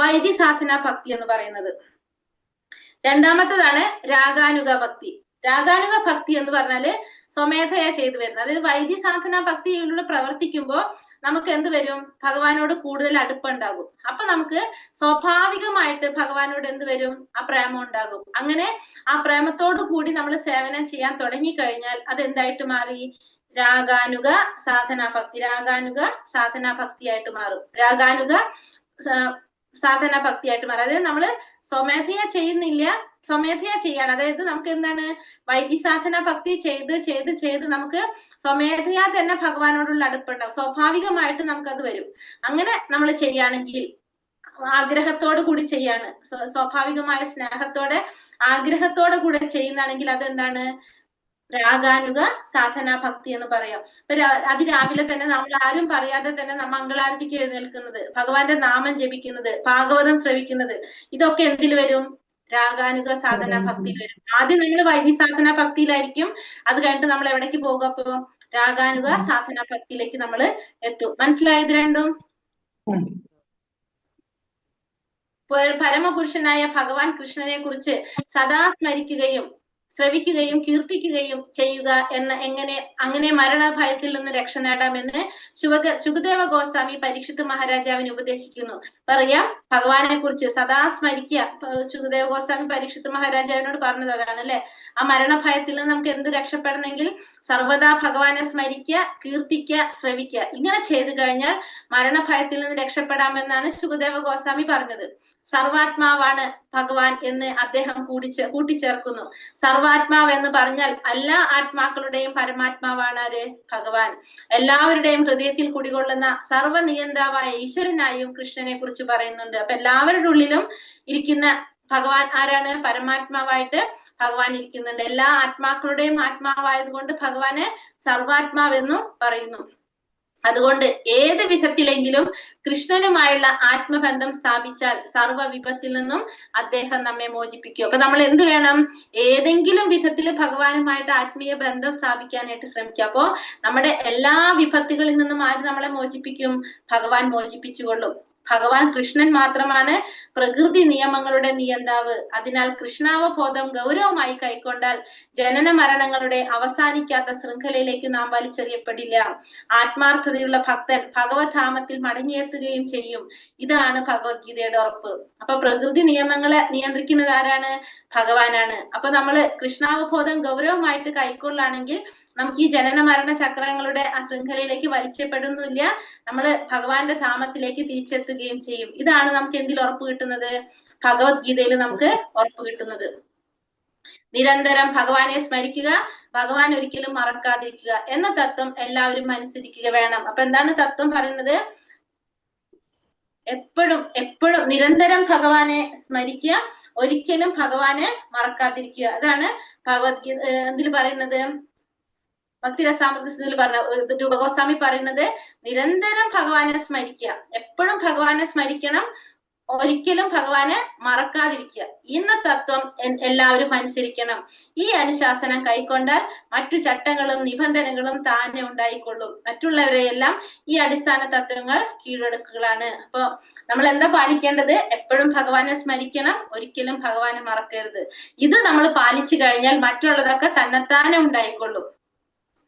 വൈദി സാധനാ ഭക്തി എന്ന് പറയുന്നത്. രണ്ടാമത്തതാണ് രാഗാനുഗ ഭക്തി. രാഗാനുഗ ഭക്തി എന്ന് പറഞ്ഞാല് സ്വമേധയ ചെയ്തു വരുന്നത്. അതായത് വൈദി സാധനാ ഭക്തിയിലൂടെ പ്രവർത്തിക്കുമ്പോൾ നമുക്ക് എന്ത് വരും? ഭഗവാനോട് കൂടുതൽ അടുപ്പുണ്ടാകും. അപ്പൊ നമുക്ക് സ്വാഭാവികമായിട്ട് ഭഗവാനോട് എന്ത് വരും? ആ പ്രേമം ഉണ്ടാകും. അങ്ങനെ ആ പ്രേമത്തോടു കൂടി നമ്മൾ സേവനം ചെയ്യാൻ തുടങ്ങിക്കഴിഞ്ഞാൽ അത് എന്തായിട്ട് മാറി? രാഗാനുഗ സാധനാ ഭക്തി. രാഗാനുഗ സാധനാ ഭക്തിയായിട്ട് മാറും. രാഗാനുഗ സാധനാ ഭക്തിയായിട്ട് മാറും. അതായത് നമ്മള് സ്വമേധയ ചെയ്യുന്നില്ല, സ്വമേധയ ചെയ്യാണ്. അതായത് നമുക്ക് എന്താണ്? വൈദി സാധനാ ഭക്തി ചെയ്ത് നമുക്ക് സ്വമേധയാ തന്നെ ഭഗവാനോടുള്ള അടുപ്പുണ്ടാവും. സ്വാഭാവികമായിട്ട് നമുക്കത് വരും. അങ്ങനെ നമ്മൾ ചെയ്യുകയാണെങ്കിൽ, ആഗ്രഹത്തോടു കൂടി ചെയ്യാണ്, സ്വാഭാവികമായ സ്നേഹത്തോടെ ആഗ്രഹത്തോടെ കൂടെ ചെയ്യുന്നതാണെങ്കിൽ അതെന്താണ്? രാഗാനുഗ സാധനാ ഭക്തി എന്ന് പറയാം. ഇപ്പൊ അതിരാവിലെ തന്നെ നമ്മൾ ആരും പറയാതെ തന്നെ മംഗളാരതിക്ക് എഴുന്നേൽക്കുന്നത്, ഭഗവാന്റെ നാമം ജപിക്കുന്നത്, ഭാഗവതം ശ്രവിക്കുന്നത്, ഇതൊക്കെ എന്തിൽ വരും? രാഗാനുഗ സാധനാ ഭക്തിയിൽ വരും. ആദ്യം നമ്മൾ വൈദി സാധനാ ഭക്തിയിലായിരിക്കും. അത് കഴിഞ്ഞിട്ട് നമ്മൾ എവിടേക്ക് പോകും? അപ്പൊ രാഗാനുഗ സാധനാ ഭക്തിയിലേക്ക് നമ്മൾ എത്തും. മനസ്സിലായത് രണ്ടും? പരമപുരുഷനായ ഭഗവാൻ കൃഷ്ണനെ കുറിച്ച് സദാ സ്മരിക്കുകയും ശ്രവിക്കുകയും കീർത്തിക്കുകയും ചെയ്യുക അങ്ങനെ മരണഭയത്തിൽ നിന്ന് രക്ഷ നേടാമെന്ന് ശുകദേവ ഗോസ്വാമി പരീക്ഷിത് മഹാരാജാവിന് ഉപദേശിക്കുന്നു. പറയാം, ഭഗവാനെ കുറിച്ച് സദാ സ്മരിക്കുക. ശുകദേവ ഗോസ്വാമി പരീക്ഷിത് മഹാരാജാവിനോട് പറഞ്ഞത് അതാണ് അല്ലെ. ആ മരണഭയത്തിൽ നിന്ന് നമുക്ക് എന്ത് രക്ഷപ്പെടണമെങ്കിൽ സർവദാ ഭഗവാനെ സ്മരിക്കുക, കീർത്തിക്കുക, ശ്രവിക്കുക. ഇങ്ങനെ ചെയ്തു കഴിഞ്ഞാൽ മരണഭയത്തിൽ നിന്ന് രക്ഷപ്പെടാമെന്നാണ് ശുകദേവ ഗോസ്വാമി പറഞ്ഞത്. സർവാത്മാവാണ് ഭഗവാൻ എന്ന് അദ്ദേഹം കൂട്ടിച്ചേർക്കുന്നു. സർവാത്മാവ് എന്ന് പറഞ്ഞാൽ എല്ലാ ആത്മാക്കളുടെയും പരമാത്മാവാണ് ആര്? ഭഗവാൻ. എല്ലാവരുടെയും ഹൃദയത്തിൽ കുടികൊള്ളുന്ന സർവ്വനിയന്താവായ ഈശ്വരനായും കൃഷ്ണനെ കുറിച്ച് പറയുന്നുണ്ട്. അപ്പൊ എല്ലാവരുടെ ഉള്ളിലും ഇരിക്കുന്ന ഭഗവാൻ ആരാണ്? പരമാത്മാവായിട്ട് ഭഗവാൻ ഇരിക്കുന്നുണ്ട്. എല്ലാ ആത്മാക്കളുടെയും ആത്മാവായത് കൊണ്ട് ഭഗവാനെ സർവാത്മാവെന്നും പറയുന്നു. അതുകൊണ്ട് ഏത് വിധത്തിലെങ്കിലും കൃഷ്ണനുമായുള്ള ആത്മബന്ധം സ്ഥാപിച്ചാൽ സർവ്വ വിപത്തിൽ നിന്നും അദ്ദേഹം നമ്മെ മോചിപ്പിക്കും. അപ്പൊ നമ്മൾ എന്ത് വേണം? ഏതെങ്കിലും വിധത്തിൽ ഭഗവാനുമായിട്ട് ആത്മീയ ബന്ധം സ്ഥാപിക്കാനായിട്ട് ശ്രമിക്കുക. അപ്പോ നമ്മുടെ എല്ലാ വിപത്തുകളിൽ നിന്നും ആര് നമ്മളെ മോചിപ്പിക്കും? ഭഗവാൻ മോചിപ്പിച്ചുകൊള്ളും. ഭഗവാൻ കൃഷ്ണൻ മാത്രമാണ് പ്രകൃതി നിയമങ്ങളുടെ നിയന്താവ്. അതിനാൽ കൃഷ്ണാവബോധം ഗൗരവമായി കൈക്കൊണ്ടാൽ ജനന മരണങ്ങളുടെ അവസാനിക്കാത്ത ശൃംഖലയിലേക്ക് നാം വലിച്ചെറിയപ്പെടില്ല. ആത്മാർത്ഥതയുള്ള ഭക്തൻ ഭഗവത്ധാമത്തിൽ മടങ്ങിയെത്തുകയും ചെയ്യും. ഇതാണ് ഭഗവത്ഗീതയുടെ ഉറപ്പ്. അപ്പൊ പ്രകൃതി നിയമങ്ങളെ നിയന്ത്രിക്കുന്നത് ആരാണ്? ഭഗവാനാണ്. അപ്പൊ നമ്മള് കൃഷ്ണാവബോധം ഗൗരവമായിട്ട് കൈക്കൊള്ളാണെങ്കിൽ നമുക്ക് ഈ ജനന മരണ ചക്രങ്ങളുടെ ആ ശൃംഖലയിലേക്ക് വലിച്ചപ്പെടുന്നില്ല. നമ്മള് ഭഗവാന്റെ ധാമത്തിലേക്ക് തിരിച്ചെത്തുകയും ചെയ്യും. ഇതാണ് നമുക്ക് എന്തിൽ ഉറപ്പ് കിട്ടുന്നത്? ഭഗവത്ഗീതയിൽ നമുക്ക് ഉറപ്പ് കിട്ടുന്നത്. നിരന്തരം ഭഗവാനെ സ്മരിക്കുക, ഭഗവാൻ ഒരിക്കലും മറക്കാതിരിക്കുക എന്ന തത്വം എല്ലാവരും അനുസരിക്കുക വേണം. അപ്പൊ എന്താണ് തത്വം പറയുന്നത്? എപ്പോഴും നിരന്തരം ഭഗവാനെ സ്മരിക്കുക, ഒരിക്കലും ഭഗവാനെ മറക്കാതിരിക്കുക. അതാണ് ഭഗവത്ഗീത എന്തിൽ പറയുന്നത്? ഭക്തിരസാമൃതത്തിൽ പറഞ്ഞ രൂപഗോസ്വാമി പറയുന്നത് നിരന്തരം ഭഗവാനെ സ്മരിക്കുക, എപ്പോഴും ഭഗവാനെ സ്മരിക്കണം, ഒരിക്കലും ഭഗവാനെ മറക്കാതിരിക്കുക. ഇന്ന തത്വം എല്ലാവരും അനുസരിക്കണം. ഈ അനുശാസനം കൈക്കൊണ്ടാൽ മറ്റു ചട്ടങ്ങളും നിബന്ധനകളും താനെ ഉണ്ടായിക്കൊള്ളും. മറ്റുള്ളവരെയെല്ലാം ഈ അടിസ്ഥാന തത്വങ്ങൾ കീഴടക്കുകളാണ്. അപ്പൊ നമ്മൾ എന്താ പാലിക്കേണ്ടത്? എപ്പോഴും ഭഗവാനെ സ്മരിക്കണം, ഒരിക്കലും ഭഗവാനെ മറക്കരുത്. ഇത് നമ്മൾ പാലിച്ചു കഴിഞ്ഞാൽ മറ്റുള്ളതൊക്കെ തന്നെത്താനെ ഉണ്ടായിക്കൊള്ളും.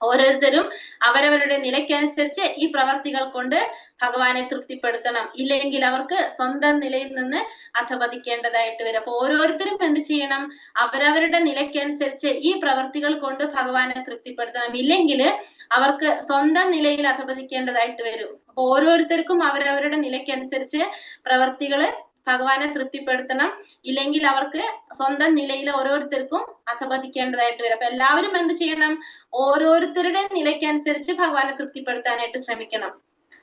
ഓരോരുത്തരും അവരവരുടെ നിലയ്ക്കനുസരിച്ച് ഈ പ്രവർത്തികൾ കൊണ്ട് ഭഗവാനെ തൃപ്തിപ്പെടുത്തണം. ഇല്ലെങ്കിൽ അവർക്ക് സ്വന്തം നിലയിൽ നിന്ന് അധപതിക്കേണ്ടതായിട്ട് വരും. അപ്പൊ ഓരോരുത്തരും എന്ത് ചെയ്യണം? അവരവരുടെ നിലയ്ക്കനുസരിച്ച് ഈ പ്രവർത്തികൾ കൊണ്ട് ഭഗവാനെ തൃപ്തിപ്പെടുത്തണം. ഇല്ലെങ്കിൽ അവർക്ക് സ്വന്തം നിലയിൽ അധപതിക്കേണ്ടതായിട്ട് വരും. അപ്പൊ ഓരോരുത്തർക്കും അവരവരുടെ നിലയ്ക്കനുസരിച്ച് പ്രവർത്തികള് ഭഗവാനെ തൃപ്തിപ്പെടുത്തണം. ഇല്ലെങ്കിൽ അവർക്ക് സ്വന്തം നിലയിൽ ഓരോരുത്തർക്കും അധപതിക്കേണ്ടതായിട്ട് വരും. അപ്പൊ എല്ലാവരും എന്ത് ചെയ്യണം? ഓരോരുത്തരുടെ നിലയ്ക്കനുസരിച്ച് ഭഗവാനെ തൃപ്തിപ്പെടുത്താനായിട്ട് ശ്രമിക്കണം.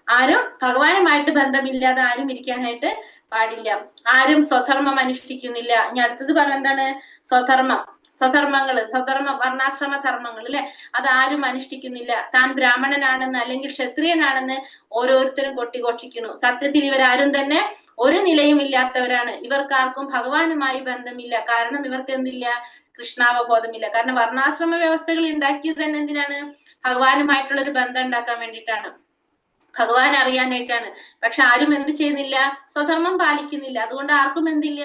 ആരും ഭഗവാനുമായിട്ട് ബന്ധമില്ലാതെ ആരും ഇരിക്കാനായിട്ട് പാടില്ല. ആരും സ്വധർമ്മം അനുഷ്ഠിക്കുന്നില്ല. ഇനി അടുത്തത് പറഞ്ഞ എന്താണ്? സ്വധർമ്മ വർണ്ണാശ്രമ ധർമ്മങ്ങൾ അല്ലെ, അത് ആരും അനുഷ്ഠിക്കുന്നില്ല. താൻ ബ്രാഹ്മണനാണെന്ന് അല്ലെങ്കിൽ ക്ഷത്രിയനാണെന്ന് ഓരോരുത്തരും കൊട്ടിഘോഷിക്കുന്നു. സത്യത്തിൽ ഇവരാരും തന്നെ ഒരു നിലയും ഇല്ലാത്തവരാണ്. ഇവർക്കാർക്കും ഭഗവാനുമായി ബന്ധമില്ല. കാരണം ഇവർക്ക് എന്തില്ല? കൃഷ്ണാവബോധമില്ല. കാരണം വർണ്ണാശ്രമ വ്യവസ്ഥകൾ ഉണ്ടാക്കിയത് തന്നെ എന്തിനാണ്? ഭഗവാനുമായിട്ടുള്ള ഒരു ബന്ധം ഉണ്ടാക്കാൻ വേണ്ടിയിട്ടാണ്, ഭഗവാൻ അറിയാനായിട്ടാണ്. പക്ഷെ ആരും എന്ത് ചെയ്യുന്നില്ല? സ്വധർമ്മം പാലിക്കുന്നില്ല. അതുകൊണ്ട് ആർക്കും എന്തില്ല?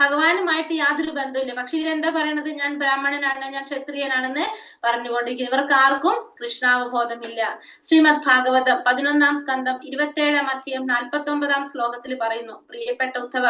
ഭഗവാനുമായിട്ട് യാതൊരു ബന്ധമില്ല. പക്ഷെ ഇവരെന്താ പറയണത്? ഞാൻ ബ്രാഹ്മണനാണ്, ഞാൻ ക്ഷത്രിയനാണെന്ന് പറഞ്ഞുകൊണ്ടിരിക്കുന്നു. ഇവർക്ക് ആർക്കും കൃഷ്ണാവബോധമില്ല. ശ്രീമദ് ഭാഗവതം 11-ാം സ്കന്ധം 27-ാം അധ്യായം 49-ാം ശ്ലോകത്തിൽ പറയുന്നു, പ്രിയപ്പെട്ട ഉദ്ധവ,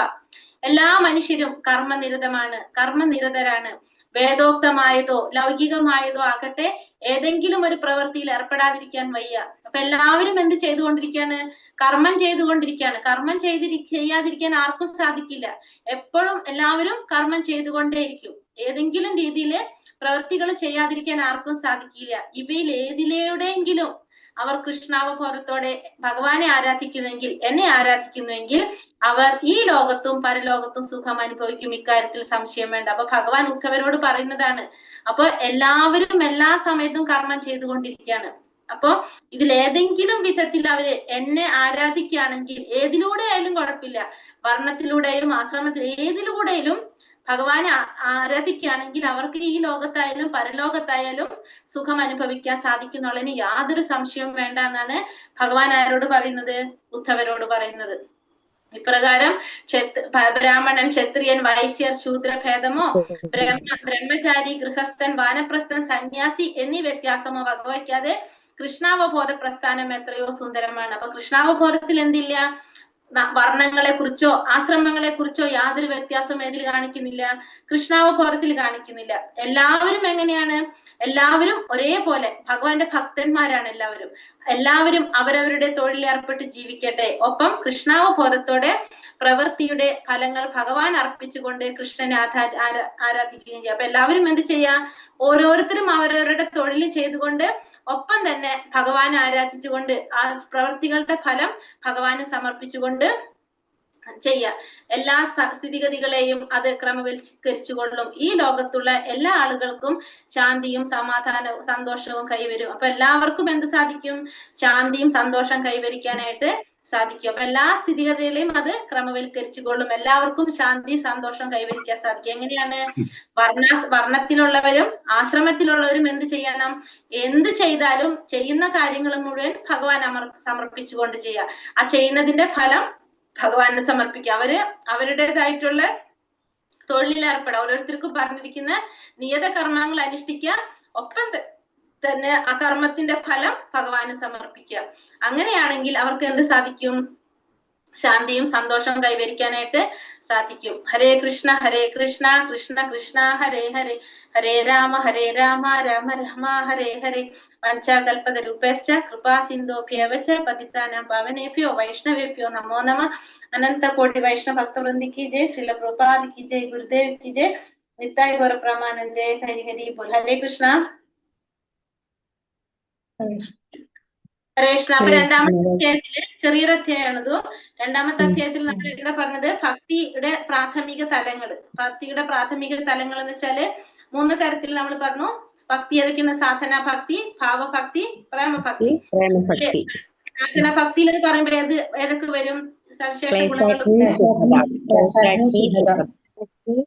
എല്ലാ മനുഷ്യരും കർമ്മനിരതരാണ്. വേദോക്തമായതോ ലൗകികമായതോ ആകട്ടെ ഏതെങ്കിലും ഒരു പ്രവൃത്തിയിൽ ഏർപ്പെടാതിരിക്കാൻ വയ്യ. അപ്പൊ എല്ലാവരും എന്ത് ചെയ്തുകൊണ്ടിരിക്കുകയാണ്? കർമ്മം ചെയ്തുകൊണ്ടിരിക്കുകയാണ്. കർമ്മം ചെയ്യാതിരിക്കാൻ ആർക്കും സാധിക്കില്ല. എപ്പോഴും എല്ലാവരും കർമ്മം ചെയ്തുകൊണ്ടേയിരിക്കും. ഏതെങ്കിലും രീതിയിൽ പ്രവൃത്തികൾ ചെയ്യാതിരിക്കാൻ ആർക്കും സാധിക്കില്ല. ഇവയിൽ ഏതിലൂടെയെങ്കിലും അവർ കൃഷ്ണാവബോധത്തോടെ ഭഗവാനെ ആരാധിക്കുന്നെങ്കിൽ, എന്നെ ആരാധിക്കുന്നുവെങ്കിൽ അവർ ഈ ലോകത്തും പരലോകത്തും സുഖം അനുഭവിക്കും. ഇക്കാര്യത്തിൽ സംശയം വേണ്ട. അപ്പൊ ഭഗവാൻ ഉദ്ധവരോട് പറയുന്നതാണ്. അപ്പൊ എല്ലാവരും എല്ലാ സമയത്തും കർമ്മം ചെയ്തുകൊണ്ടിരിക്കുകയാണ്. അപ്പൊ ഇതിൽ ഏതെങ്കിലും വിധത്തിൽ അവര് എന്നെ ആരാധിക്കുകയാണെങ്കിൽ, ഏതിലൂടെ ആയാലും കുഴപ്പമില്ല, വർണ്ണത്തിലൂടെയും ആശ്രമത്തിൽ ഏതിലൂടെയും ഭഗവാനെ ആരാധിക്കുകയാണെങ്കിൽ അവർക്ക് ഈ ലോകത്തായാലും പരലോകത്തായാലും സുഖം അനുഭവിക്കാൻ സാധിക്കുന്നുള്ളതിന് യാതൊരു സംശയവും വേണ്ട എന്നാണ് ഭഗവാൻ ആരോട് പറയുന്നത്? ഉദ്ധവരോട് പറയുന്നത്. ഇപ്രകാരം ബ്രാഹ്മണൻ, ക്ഷത്രിയൻ, വൈശ്യർ, ശൂദ്രഭേദമോ, ബ്രഹ്മചാരി, ഗൃഹസ്ഥൻ, വാനപ്രസ്ഥൻ, സന്യാസി എന്നീ വ്യത്യാസമോ വകവയ്ക്കാതെ കൃഷ്ണാവബോധ പ്രസ്ഥാനം എത്രയോ സുന്ദരമാണ്. അപ്പൊ കൃഷ്ണാവബോധത്തിൽ എന്തില്ല? വർണ്ണങ്ങളെ കുറിച്ചോ ആശ്രമങ്ങളെ കുറിച്ചോ യാതൊരു വ്യത്യാസവും ഏതിൽ കാണിക്കുന്നില്ല? കൃഷ്ണാവബോധത്തിൽ കാണിക്കുന്നില്ല. എല്ലാവരും എങ്ങനെയാണ്? എല്ലാവരും ഒരേപോലെ ഭഗവാന്റെ ഭക്തന്മാരാണ്. എല്ലാവരും അവരവരുടെ തൊഴിലിൽ ഏർപ്പെട്ട് ജീവിക്കട്ടെ. ഒപ്പം കൃഷ്ണാവബോധത്തോടെ പ്രവൃത്തിയുടെ ഫലങ്ങൾ ഭഗവാൻ അർപ്പിച്ചുകൊണ്ട് കൃഷ്ണനെ ആരാധിക്കുകയും ചെയ്യുക. അപ്പൊ എല്ലാവരും എന്ത് ചെയ്യാ? ഓരോരുത്തരും അവരവരുടെ തൊഴിൽ ചെയ്തുകൊണ്ട് ഒപ്പം തന്നെ ഭഗവാനെ ആരാധിച്ചുകൊണ്ട് ആ പ്രവൃത്തികളുടെ ഫലം ഭഗവാന് സമർപ്പിച്ചുകൊണ്ട് ചെയ്യാം. എല്ലാ സ്ഥിതിഗതികളെയും അത് ക്രമവൽക്കരിച്ചുകൊള്ളും. ഈ ലോകത്തുള്ള എല്ലാ ആളുകൾക്കും ശാന്തിയും സമാധാനവും സന്തോഷവും കൈവരും. അപ്പൊ എല്ലാവർക്കും എന്ത് സാധിക്കും? ശാന്തിയും സന്തോഷം കൈവരിക്കാനായിട്ട് സാധിക്കും. അപ്പൊ എല്ലാ സ്ഥിതിഗതികളെയും അത് ക്രമവൽക്കരിച്ചുകൊള്ളും. എല്ലാവർക്കും ശാന്തി സന്തോഷം കൈവരിക്കാൻ സാധിക്കും. എങ്ങനെയാണ്? വർണ്ണത്തിലുള്ളവരും ആശ്രമത്തിലുള്ളവരും എന്ത് ചെയ്യണം? എന്ത് ചെയ്താലും ചെയ്യുന്ന കാര്യങ്ങൾ മുഴുവൻ ഭഗവാൻ സമർപ്പിച്ചുകൊണ്ട് ചെയ്യുക. ആ ചെയ്യുന്നതിന്റെ ഫലം ഭഗവാന് സമർപ്പിക്കുക. അവരുടേതായിട്ടുള്ള തൊഴിലേർപ്പെടാം. ഓരോരുത്തർക്കും പറഞ്ഞിരിക്കുന്ന നിയത കർമ്മങ്ങൾ അനുഷ്ഠിക്കുക. ഒപ്പം തന്നെ ആ കർമ്മത്തിന്റെ ഫലം ഭഗവാന് സമർപ്പിക്കുക. അങ്ങനെയാണെങ്കിൽ അവർക്ക് എന്ത് സാധിക്കും? ശാന്തിയും സന്തോഷവും കൈവരിക്കാനായിട്ട് സാധിക്കും. ഹരേ കൃഷ്ണ കൃഷ്ണ കൃഷ്ണ ഹരേ ഹരേ, ഹരേ രാമ രാമ രാമ ഹരേ ഹരേ. വഞ്ചാകൽപതരൂപശ്ച കൃപാ സിന്ധോഭ്യവച പതിതാനാം പാവനേഭ്യോ വൈഷ്ണവേഭ്യോ നമോ നമഃ. അനന്ത കോടി വൈഷ്ണവ ഭക്തവൃന്ദി കി ജയ്. ശ്രീല പ്രഭുപാദ് കി ജയ്. ഗുരുദേവ് കി ജയ്. നിത്തായ ഗൗര പ്രമാനന്ദേ. ഹരി ഹരി ബോൽ. ഹരേ കൃഷ്ണ ഹരേ കൃഷ്ണ. അപ്പൊ രണ്ടാമത്തെ അധ്യായത്തില് ചെറിയൊരു അധ്യായമാണിത്. രണ്ടാമത്തെ അധ്യായത്തിൽ നമ്മൾ എന്താ പറഞ്ഞത്? ഭക്തിയുടെ പ്രാഥമിക തലങ്ങൾ എന്ന് വെച്ചാല് 3 തരത്തിൽ നമ്മൾ പറഞ്ഞു. ഭക്തി ഏതൊക്കെയാണ്? സാധനാ ഭക്തി, ഭാവഭക്തി, പ്രേമഭക്തി. സാധനാ ഭക്തിയിൽ എന്ന് പറയുമ്പോൾ ഏതൊക്കെ വരും? സവിശേഷ ഗുണങ്ങൾ.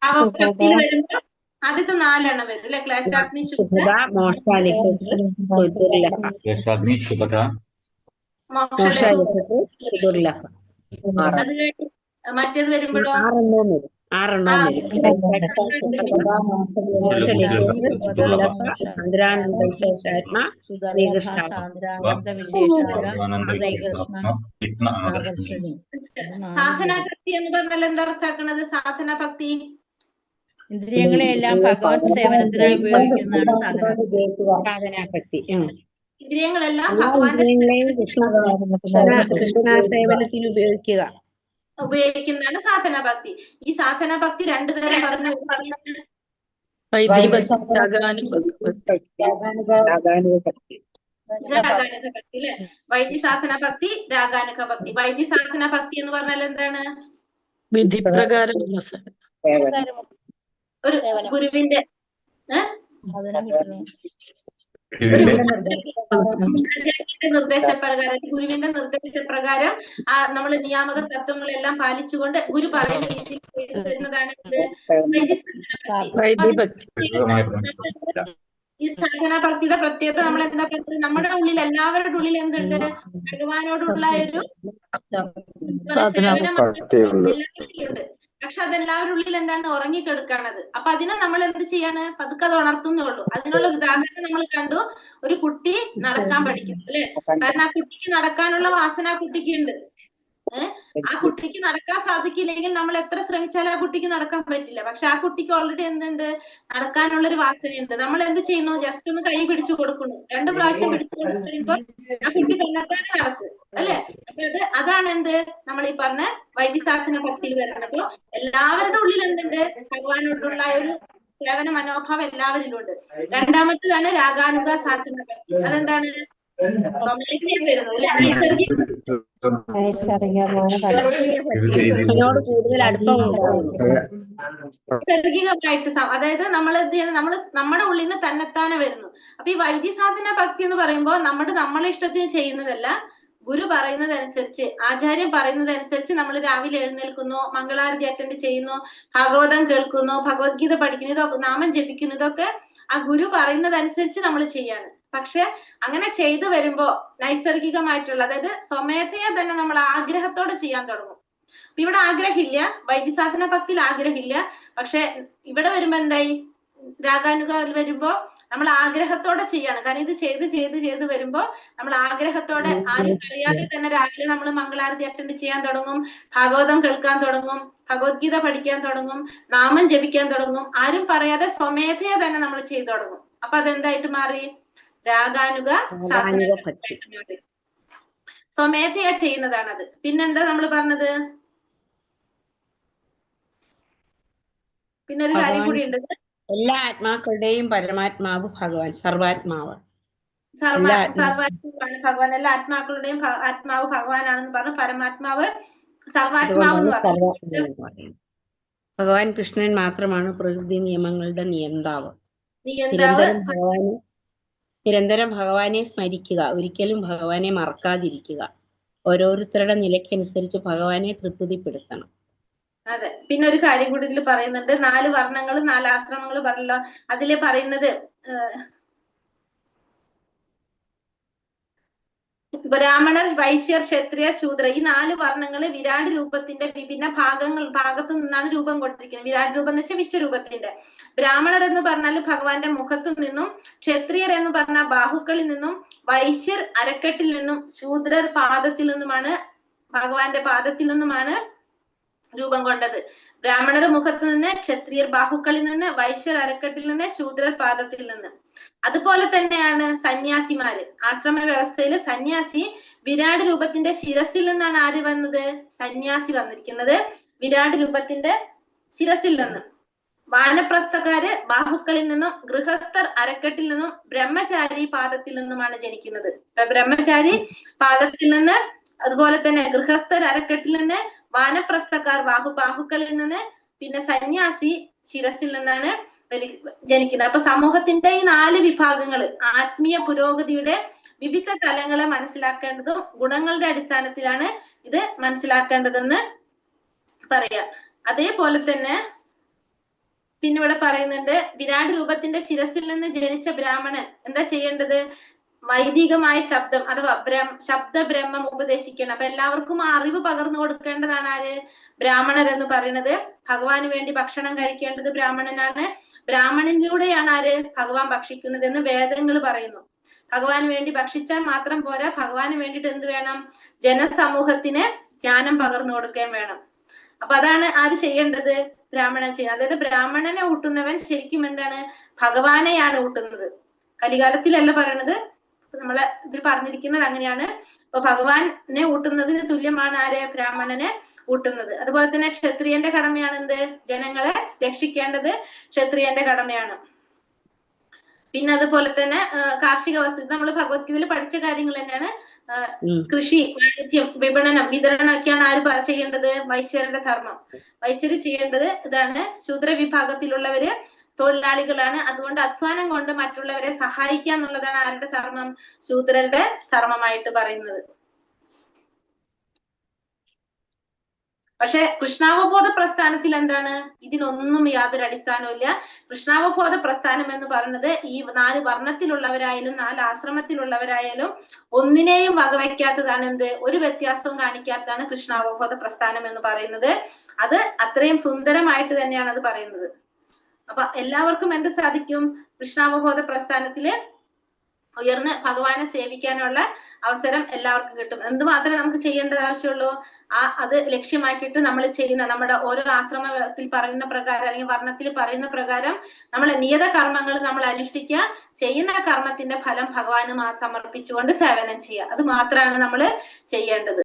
ഭാവഭക്തിയിൽ വരുമ്പോൾ ആദ്യത്തെ 4 എണ്ണം വരും അല്ലെ? ക്ലേശാഗ്നി, ശുദ്ധത, അത് കഴിഞ്ഞ് മറ്റേത് വരുമ്പോഴോ സാധനാഭക്തി എന്ന് പറഞ്ഞാൽ എന്താ അർത്ഥാക്കുന്നത്? സാധനാഭക്തി ഇന്ദ്രിയങ്ങളെല്ലാം ഭഗവത് സേവനത്തിനായി ഉപയോഗിക്കുന്നതാണ് സാധനാഭക്തി. ഇന്ദ്രിയങ്ങളെല്ലാം ഭഗവാന്റെ സേവനത്തിന് ഉപയോഗിക്കുന്നതാണ് സാധനാഭക്തി. ഈ സാധനാഭക്തി 2 തരം പറഞ്ഞു. രാഗാനുഗ ഭക്തി അല്ലെ? വൈദ്യ സാധന ഭക്തി, രാഗാനുഗ ഭക്തി. വൈദ്യ സാധന ഭക്തി എന്ന് പറഞ്ഞാൽ എന്താണ്? ഒരു ഗുരുവിന്റെ നിർദ്ദേശപ്രകാരം നമ്മൾ നിയാമക തത്വങ്ങളെല്ലാം പാലിച്ചുകൊണ്ട് ഗുരു പറയുന്ന രീതിയിൽ വരുന്നതാണ് ഈ സാധനാ ഭക്തിയുടെ പ്രത്യേകത. നമ്മൾ എന്താ പറയുന്നത്? നമ്മുടെ ഉള്ളിൽ, എല്ലാവരുടെ ഉള്ളിൽ എന്തുണ്ട്? ഭഗവാനോടുള്ള ഒരു സേവനമുണ്ട്. പക്ഷെ അതെല്ലാവരുടെ ഉള്ളിൽ എന്താണ്? ഉറങ്ങിക്കെടുക്കാണത്. അപ്പൊ അതിനെ നമ്മൾ എന്ത് ചെയ്യാണ്? പതുക്കെ അത് ഉണർത്തുന്നേ ഉള്ളൂ. അതിനുള്ള ഉദാഹരണം നമ്മൾ കണ്ടു. ഒരു കുട്ടി നടക്കാൻ പഠിക്കുന്നു അല്ലെ? കാരണം ആ കുട്ടിക്ക് നടക്കാനുള്ള വാസന ആ കുട്ടിക്ക് ഉണ്ട്. ആ കുട്ടിക്ക് നടക്കാൻ സാധിക്കില്ലെങ്കിൽ നമ്മൾ എത്ര ശ്രമിച്ചാലും ആ കുട്ടിക്ക് നടക്കാൻ പറ്റില്ല. പക്ഷെ ആ കുട്ടിക്ക് ഓൾറെഡി എന്തുണ്ട്? നടക്കാനുള്ളൊരു വാസനയുണ്ട്. നമ്മൾ എന്ത് ചെയ്യുന്നു? ജസ്റ്റ് ഒന്ന് കൈ പിടിച്ചു കൊടുക്കുന്നു. 2 പ്രാവശ്യം പിടിച്ചു കൊടുക്കുമ്പോൾ ആ കുട്ടി തന്നെത്താനെ നടക്കും അല്ലെ? അപ്പൊ അതാണ് എന്ത്? നമ്മൾ ഈ പറഞ്ഞ വൈദ്യസാധന ഭക്തിയിൽ വരുന്നത്. അപ്പൊ എല്ലാവരുടെ ഉള്ളിൽ എന്തുണ്ട്? ഭഗവാനോടുള്ള ഒരു സേവന മനോഭാവം എല്ലാവരിലും ഉണ്ട്. രണ്ടാമത്തേതാണ് രാഗാനുഗ സാധന ഭക്തി. അതെന്താണ്? നൈസർഗികമായിട്ട്, അതായത് നമ്മുടെ ഉള്ളിൽ നിന്ന് തന്നെത്താനെ വരുന്നു. അപ്പൊ ഈ വൈദ്യസാധന ഭക്തി എന്ന് പറയുമ്പോൾ നമ്മളെ ഇഷ്ടത്തിന് ചെയ്യുന്നതല്ല. ഗുരു പറയുന്നതനുസരിച്ച്, ആചാര്യൻ പറയുന്നതനുസരിച്ച് നമ്മൾ രാവിലെ എഴുന്നേൽക്കുന്നു, മംഗളാരതി അറ്റൻഡ് ചെയ്യുന്നു, ഭാഗവതം കേൾക്കുന്നു, ഭഗവത്ഗീത പഠിക്കുന്നു, ഇതൊക്കെ നാമം ജപിക്കുന്നു. ഇതൊക്കെ ആ ഗുരു പറയുന്നതനുസരിച്ച് നമ്മൾ ചെയ്യാണ്. പക്ഷെ അങ്ങനെ ചെയ്തു വരുമ്പോ നൈസർഗികമായിട്ടുള്ള, അതായത് സ്വമേധയാ തന്നെ നമ്മൾ ആഗ്രഹത്തോടെ ചെയ്യാൻ തുടങ്ങും. അപ്പൊ ഇവിടെ ആഗ്രഹമില്ല, വൈദ്യസാധന ഭക്തിയിൽ ആഗ്രഹമില്ല. പക്ഷെ ഇവിടെ വരുമ്പോ എന്തായി, രാഗാനുഗയിൽ വരുമ്പോ നമ്മൾ ആഗ്രഹത്തോടെ ചെയ്യാണ്. കാരണം ഇത് ചെയ്ത് ചെയ്ത് ചെയ്ത് വരുമ്പോ നമ്മൾ ആഗ്രഹത്തോടെ, ആരും അറിയാതെ തന്നെ രാവിലെ നമ്മൾ മംഗളാരതി അറ്റൻഡ് ചെയ്യാൻ തുടങ്ങും, ഭാഗവതം കേൾക്കാൻ തുടങ്ങും, ഭഗവത്ഗീത പഠിക്കാൻ തുടങ്ങും, നാമം ജപിക്കാൻ തുടങ്ങും. ആരും പറയാതെ സ്വമേധയാ തന്നെ നമ്മൾ ചെയ്തു തുടങ്ങും. അപ്പൊ അതെന്തായിട്ട് മാറി? രാഗാനുഗ സാധന ഭക്തി. മാറി. സ്വമേധയാ ചെയ്യുന്നതാണത്. പിന്നെന്താ നമ്മൾ പറഞ്ഞത്? പിന്നെ ഒരു കാര്യം കൂടി ഉണ്ട്. എല്ലാ ആത്മാക്കളുടെയും പരമാത്മാവ് ഭഗവാൻ, സർവാത്മാവ്. സർവാത്മാവാണ് ഭഗവാൻ. എല്ലാ ആത്മാക്കളുടെയും ആത്മാവ് ഭഗവാനാണെന്ന് പറഞ്ഞു. പരമാത്മാവ് സർവാത്മാവ് എന്ന് പറഞ്ഞു. ഭഗവാൻ കൃഷ്ണൻ മാത്രമാണ് പ്രകൃതി നിയമങ്ങളുടെ നിയന്താവ്. നിയന്താവ്. നിരന്തരം ഭഗവാനെ സ്മരിക്കുക, ഒരിക്കലും ഭഗവാനെ മറക്കാതിരിക്കുക. ഓരോരുത്തരുടെ നിലയ്ക്കനുസരിച്ച് ഭഗവാനെ തൃപ്തിപ്പെടുത്തണം. അതെ. പിന്നെ ഒരു കാര്യം കൂടി ഇതിൽ പറയുന്നുണ്ട്. 4 വർണ്ണങ്ങളും 4 ആശ്രമങ്ങളും പറഞ്ഞല്ലോ. അതില് പറയുന്നത് ബ്രാഹ്മണർ, വൈശ്യർ, ക്ഷത്രിയർ, ശൂദ്ര, ഈ 4 വർണ്ണങ്ങള് വിരാട് രൂപത്തിന്റെ വിഭിന്ന ഭാഗത്തു നിന്നാണ് രൂപം കൊണ്ടിരിക്കുന്നത്. വിരാട് രൂപം എന്ന് വെച്ചാൽ വിശ്വരൂപത്തിന്റെ. ബ്രാഹ്മണർ എന്ന് പറഞ്ഞാൽ ഭഗവാന്റെ മുഖത്തു നിന്നും, ക്ഷത്രിയർ എന്ന് പറഞ്ഞാൽ ബാഹുക്കളിൽ നിന്നും, വൈശ്യർ അരക്കെട്ടിൽ നിന്നും, ശൂദ്രർ പാദത്തിൽ നിന്നുമാണ്, ഭഗവാന്റെ പാദത്തിൽ നിന്നുമാണ് രൂപം കൊണ്ടത്. ബ്രാഹ്മണർ മുഖത്ത് നിന്ന്, ക്ഷത്രിയർ ബാഹുക്കളിൽ നിന്ന്, വൈശ്യർ അരക്കെട്ടിൽ നിന്ന്, ശൂദ്രർ പാദത്തിൽ നിന്ന്. അതുപോലെ തന്നെയാണ് സന്യാസിമാര്. ആശ്രമ വ്യവസ്ഥയിൽ സന്യാസി വിരാട് രൂപത്തിന്റെ ശിരസിൽ നിന്നാണ് ആര് വന്നത്? സന്യാസി വന്നിരിക്കുന്നത് വിരാട് രൂപത്തിന്റെ ശിരസിൽ നിന്ന്. വാനപ്രസ്ഥക്കാര് ബാഹുക്കളിൽ നിന്നും, ഗൃഹസ്ഥർ അരക്കെട്ടിൽ നിന്നും, ബ്രഹ്മചാരി പാദത്തിൽ നിന്നുമാണ് ജനിക്കുന്നത്. ബ്രഹ്മചാരി പാദത്തിൽ നിന്ന്, അതുപോലെ തന്നെ ഗൃഹസ്ഥർ അരക്കെട്ടിൽ നിന്ന്, വാനപ്രസ്ഥക്കാർ ബാഹുക്കളിൽ നിന്ന്, പിന്നെ സന്യാസി ശിരസിൽ നിന്നാണ് ജനിക്കുന്നത്. അപ്പൊ സമൂഹത്തിന്റെ ഈ 4 വിഭാഗങ്ങൾ ആത്മീയ പുരോഗതിയുടെ വിവിധ തലങ്ങളെ മനസ്സിലാക്കേണ്ടതും ഗുണങ്ങളുടെ അടിസ്ഥാനത്തിലാണ് ഇത് മനസ്സിലാക്കേണ്ടതെന്ന് പറയാം. അതേപോലെ തന്നെ പിന്നെ ഇവിടെ പറയുന്നുണ്ട്, വിരാട് രൂപത്തിന്റെ ശിരസിൽ നിന്ന് ജനിച്ച ബ്രാഹ്മണൻ എന്താ ചെയ്യേണ്ടത്? വൈദികമായ ശബ്ദം അഥവാ ശബ്ദ ബ്രഹ്മം ഉപദേശിക്കണം. അപ്പൊ എല്ലാവർക്കും ആ അറിവ് പകർന്നു കൊടുക്കേണ്ടതാണ് ആര്? ബ്രാഹ്മണർ എന്ന് പറയുന്നത്. ഭഗവാന് വേണ്ടി ഭക്ഷണം കഴിക്കേണ്ടത് ബ്രാഹ്മണനാണ്. ബ്രാഹ്മണനിലൂടെയാണ് ആര്? ഭഗവാൻ ഭക്ഷിക്കുന്നത് എന്ന് വേദങ്ങൾ പറയുന്നു. ഭഗവാന് വേണ്ടി ഭക്ഷിച്ചാൽ മാത്രം പോരാ, ഭഗവാന് വേണ്ടിയിട്ട് എന്ത് വേണം? ജനസമൂഹത്തിന് ജ്ഞാനം പകർന്നു കൊടുക്കുകയും വേണം. അപ്പൊ അതാണ് ആര് ചെയ്യേണ്ടത്? ബ്രാഹ്മണൻ ചെയ്യുന്നത്. അതായത് ബ്രാഹ്മണനെ ഊട്ടുന്നവൻ ശരിക്കും എന്താണ്? ഭഗവാനെയാണ് ഊട്ടുന്നത്. കലികാലത്തിലല്ല പറയണത്, നമ്മളെ ഇതിൽ പറഞ്ഞിരിക്കുന്നത് അങ്ങനെയാണ്. അപ്പൊ ഭഗവാനെ ഊട്ടുന്നതിന് തുല്യമാണ് ആര്? ബ്രാഹ്മണനെ ഊട്ടുന്നത്. അതുപോലെ തന്നെ ക്ഷത്രിയന്റെ കടമയാണ് എന്ത്? ജനങ്ങളെ രക്ഷിക്കേണ്ടത് ക്ഷത്രിയന്റെ കടമയാണ്. പിന്നെ അതുപോലെ തന്നെ കാർഷിക വസ്തു, നമ്മൾ ഭഗവത്ഗീതയിൽ പഠിച്ച കാര്യങ്ങൾ തന്നെയാണ്. കൃഷി, വാണിജ്യം, വിപണനം, വിതരണമൊക്കെയാണ് ആര് ചെയ്യേണ്ടത്? വൈശ്യരുടെ ധർമ്മം. വൈശ്യര് ചെയ്യേണ്ടത് ഇതാണ്. ശൂദ്ര വിഭാഗത്തിലുള്ളവര് തൊഴിലാളികളാണ്. അതുകൊണ്ട് അധ്വാനം കൊണ്ട് മറ്റുള്ളവരെ സഹായിക്കുക എന്നുള്ളതാണ് ആരുടെ ധർമ്മം? ശൂദ്രരുടെ ധർമ്മമായിട്ട് പറയുന്നത്. പക്ഷെ കൃഷ്ണാവബോധ പ്രസ്ഥാനത്തിൽ എന്താണ്? ഇതിനൊന്നും യാതൊരു അടിസ്ഥാനവും ഇല്ല. കൃഷ്ണാവബോധ പ്രസ്ഥാനം എന്ന് പറയുന്നത് ഈ 4 വർണ്ണത്തിലുള്ളവരായാലും 4 ആശ്രമത്തിലുള്ളവരായാലും ഒന്നിനെയും വകവയ്ക്കാത്തതാണ്. എന്ത്? ഒരു വ്യത്യാസവും കാണിക്കാത്തതാണ് കൃഷ്ണാവബോധ പ്രസ്ഥാനം എന്ന് പറയുന്നത്. അത് അത്രയും സുന്ദരമായിട്ട് തന്നെയാണ് അത് പറയുന്നത്. അപ്പൊ എല്ലാവർക്കും എന്ത് സാധിക്കും? കൃഷ്ണാവബോധ പ്രസ്ഥാനത്തില് ഉയർന്ന് ഭഗവാനെ സേവിക്കാനുള്ള അവസരം എല്ലാവർക്കും കിട്ടും. എന്തുമാത്രമേ നമുക്ക് ചെയ്യേണ്ടത് ആവശ്യമുള്ളൂ? അത് ലക്ഷ്യമാക്കിയിട്ട് നമ്മൾ ചെയ്യുന്ന നമ്മുടെ ഓരോ ആശ്രമത്തിൽ പറയുന്ന പ്രകാരം അല്ലെങ്കിൽ വർണ്ണത്തിൽ പറയുന്ന പ്രകാരം നമ്മളെ നിയത കർമ്മങ്ങൾ നമ്മൾ അനുഷ്ഠിക്കുക. ചെയ്യുന്ന കർമ്മത്തിന്റെ ഫലം ഭഗവാന് സമർപ്പിച്ചുകൊണ്ട് സേവനം ചെയ്യുക. അത് മാത്രമാണ് നമ്മൾ ചെയ്യേണ്ടത്.